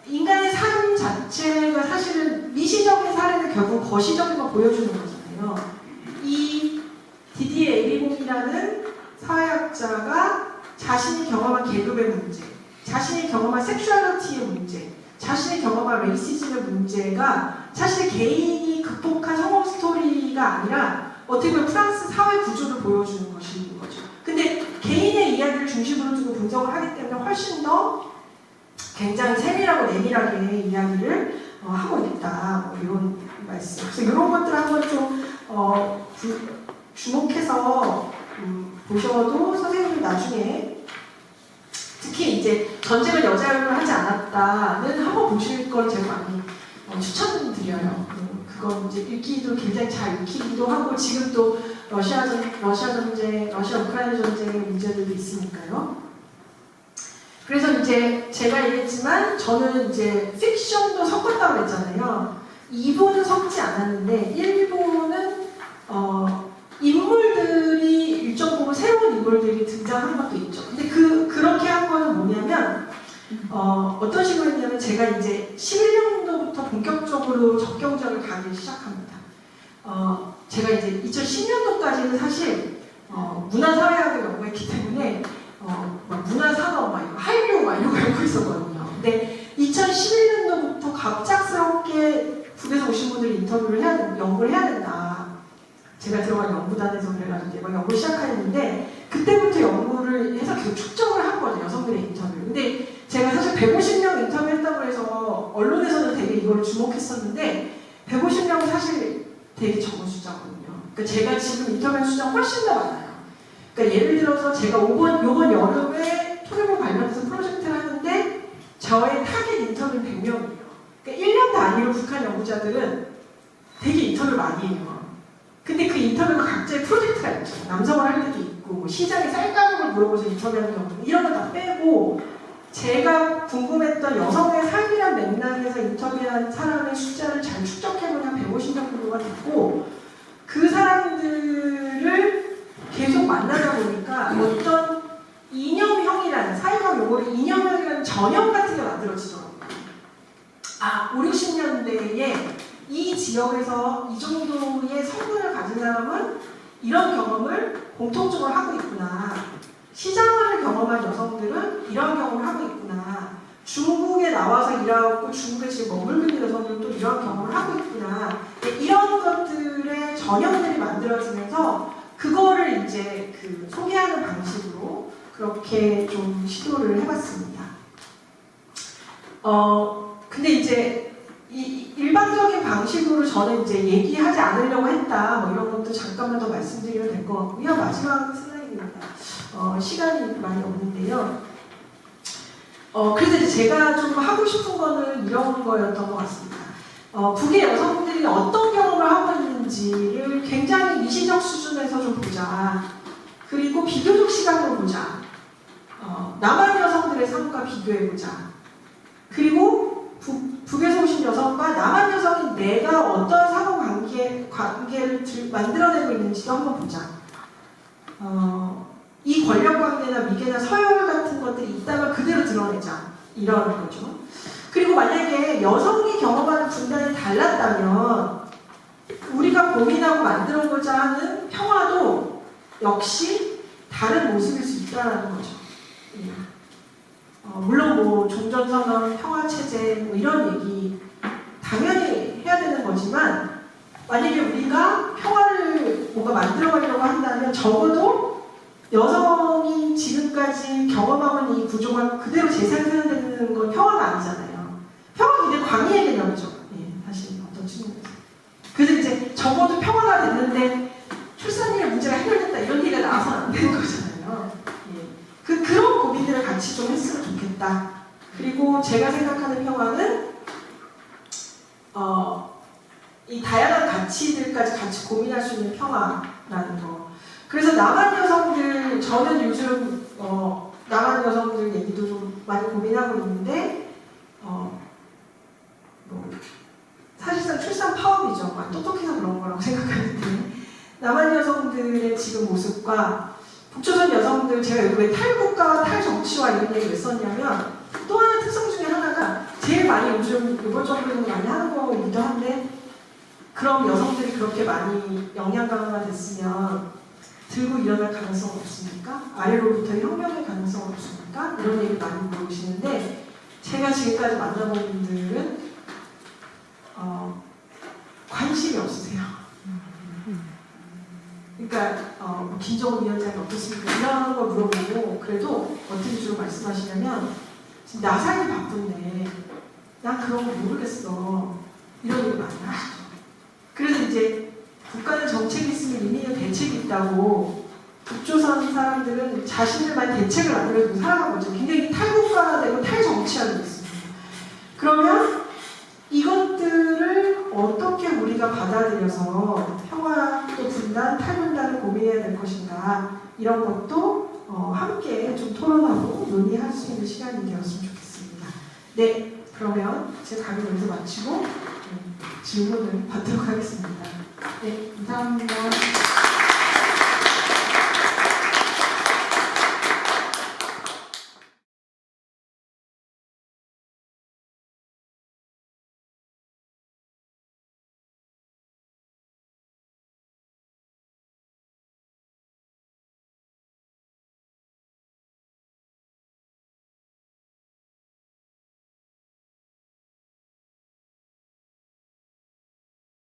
인간의 삶 자체가 사실은 미시적인 사례는 결국 거시적인 걸 보여주는 거잖아요. 이 디디에 에리봉이라는 사회학자가 자신이 경험한 계급의 문제, 자신이 경험한 섹슈얼리티의 문제, 자신이 경험한 레이시즘의 문제가 사실 개인이 극복한 성공 스토리가 아니라 어떻게 보면 프랑스 사회 구조를 보여주는 것인 거죠. 근데 개인의 이야기를 중심으로 두고 분석을 하기 때문에 훨씬 더 굉장히 세밀하고 내밀하게 이야기를 하고 있다. 뭐 이런 말씀. 그래서 이런 것들을 한번 좀 주목해서 보셔도 선생님이 나중에 특히 이제 전쟁을 여자용으로 하지 않았다는 한번 보실 걸 제가 많이 추천드려요. 그건 이제 읽기도 굉장히 잘 읽히기도 하고 지금 또 러시아 전쟁, 러시아 우크라이나 전쟁의 문제들도 있으니까요. 그래서 이제 제가 얘기했지만 저는 이제 픽션도 섞었다고 그랬잖아요. 2부는 섞지 않았는데 1부는 인물들이 일정 부분 새로운 인물들이 등장한 것도 있죠. 근데 그렇게 한 거는 뭐냐면 어떤 식으로 했냐면 제가 이제 11년도부터 본격적으로 적경작을 가기 시작합니다. 제가 이제 2010년도까지는 사실 문화사회학을 연구했기 때문에 문화산업, 한류 이런 거 연구 있었거든요. 근데 2011년도부터 갑작스럽게 북에서 오신 분들이 연구를 해야 된다. 제가 들어간 연구단에서 그래가지고 막 연구를 시작했는데 그때부터 연구를 해서 계속 축적을 한 거죠. 여성들의 인터뷰. 근데 제가 사실 150명 인터뷰했다고 해서 언론에서는 되게 이걸 주목했었는데 150명은 사실 되게 적은 숫자거든요. 그러니까 제가 지금 인터뷰한 숫자가 훨씬 더 많아요. 그러니까 예를 들어서 제가 요번 여름에 토요일 관련해서 프로젝트를 하는데 저의 타겟 인터뷰는 100명이에요. 그러니까 1년 단위로 북한 연구자들은 되게 인터뷰를 많이 해요. 근데 그 인터뷰가 각자의 프로젝트가 있죠. 남성을 할 때도 있고 뭐 시장의 쌀가격을 물어보서 인터뷰하는 경우 이런 거 다 빼고 제가 궁금했던 여성의 삶이란 맥락에서 인터뷰한 사람의 숫자를 잘 추적해보면 150명 정도가 됐고 그 사람들을 계속 만나다 보니까 어떤 이념형이라는 사회학 용어로 이념형이라는 전형 같은 게 만들어지더라고요. 5, 60년대에 이 지역에서 이 정도의 성분을 가진 사람은 이런 경험을 공통적으로 하고 있구나. 시장화를 경험한 여성들은 이런 경험을 하고 있구나. 중국에 나와서 일하고 중국에 지금 머물고 있는 여성들은 또 이런 경험을 하고 있구나. 이런 것들의 전형들이 만들어지면서 그거를 이제 소개하는 방식으로 그렇게 좀 시도를 해봤습니다. 근데 이제 이 일반적인 방식으로 저는 이제 얘기하지 않으려고 했다. 뭐 이런 것도 잠깐만 더 말씀드리면 될 것 같고요. 마지막 슬라이드입니다. 시간이 많이 없는데요. 그래서 이제 제가 좀 하고 싶은 거는 이런 거였던 것 같습니다. 북의 여성분들이 어떤 경험을 하고 있는지를 굉장히 미시적 수준에서 좀 보자. 그리고 비교적 시각으로 보자. 남한 여성들의 삶과 비교해보자. 그리고 북에서 오신 여성과 남한 여성이 내가 어떤 상호관계를 만들어내고 있는지도 한번 보자. 이 권력관계나 위계나 서열 같은 것들이 있다면 그대로 드러내자. 이러는 거죠. 그리고 만약에 여성이 경험하는 분단이 달랐다면 우리가 고민하고 만들어보자 하는 평화도 역시 다른 모습일 수 있다는 거죠. 예. 물론 뭐 종전선언, 평화체제 뭐 이런 얘기 당연히 해야 되는 거지만 만약에 우리가 평화를 뭔가 만들어가려고 한다면 적어도 여성이 지금까지 경험하는 이 구조가 그대로 재생산되는 건 평화가 아니잖아요. 평화는 이제 광의의 개념이죠. 예, 다시 어떤 측면에서. 그래서 이제 적어도 평화가 됐는데 출산율 문제가 해결됐다 이런 얘기가 나와서는 안 되는 거잖아요. 예. 그런 고민들을 같이 좀 했으면 좋겠다. 그리고 제가 생각하는 평화는 이 다양한 가치들까지 같이 고민할 수 있는 평화라는 거. 그래서 남한 여성들, 저는 요즘 남한 여성들 얘기도 좀 많이 고민하고 있는데 뭐 사실상 출산 파업이죠. 똑똑해서 그런 거라고 생각하는데 남한 여성들의 지금 모습과 북조선 여성들, 제가 여기 왜 탈국가와 탈정치와 이런 얘기를 왜 썼냐면 또 하나 특성 중에 하나가 제일 많이 요즘 노골적으로 많이 하는 거기도 한데 그럼 여성들이 그렇게 많이 영양 강화가 됐으면 들고 일어날 가능성 없습니까? 아래로부터의 혁명의 가능성 없습니까? 이런 얘기 많이 물어보시는데 제가 지금까지 만나본 분들은 관심이 없으세요. 그러니까 뭐 김정은 위원장이 어떻습니까? 이런 걸 물어보고 그래도 어떻게 주로 말씀하시냐면 지금 나 살기 바쁜데 난 그런 거 모르겠어. 이런 얘기 많이 하시죠. 그래서 이제 국가는 정책이 있으면 이민은 대책이 있다고 북조선 사람들은 자신들만 대책을 만들어주고 살아간 거죠. 굉장히 탈국가가 되고 탈정치화되고 있습니다. 그러면 이것들을 어떻게 우리가 받아들여서 평화 또 분단, 탈분단을 고민해야 될 것인가 이런 것도 함께 좀 토론하고 논의할 수 있는 시간이 되었으면 좋겠습니다. 네, 그러면 제 강의 여기서 마치고 질문을 받도록 하겠습니다. 네, 감사합니다.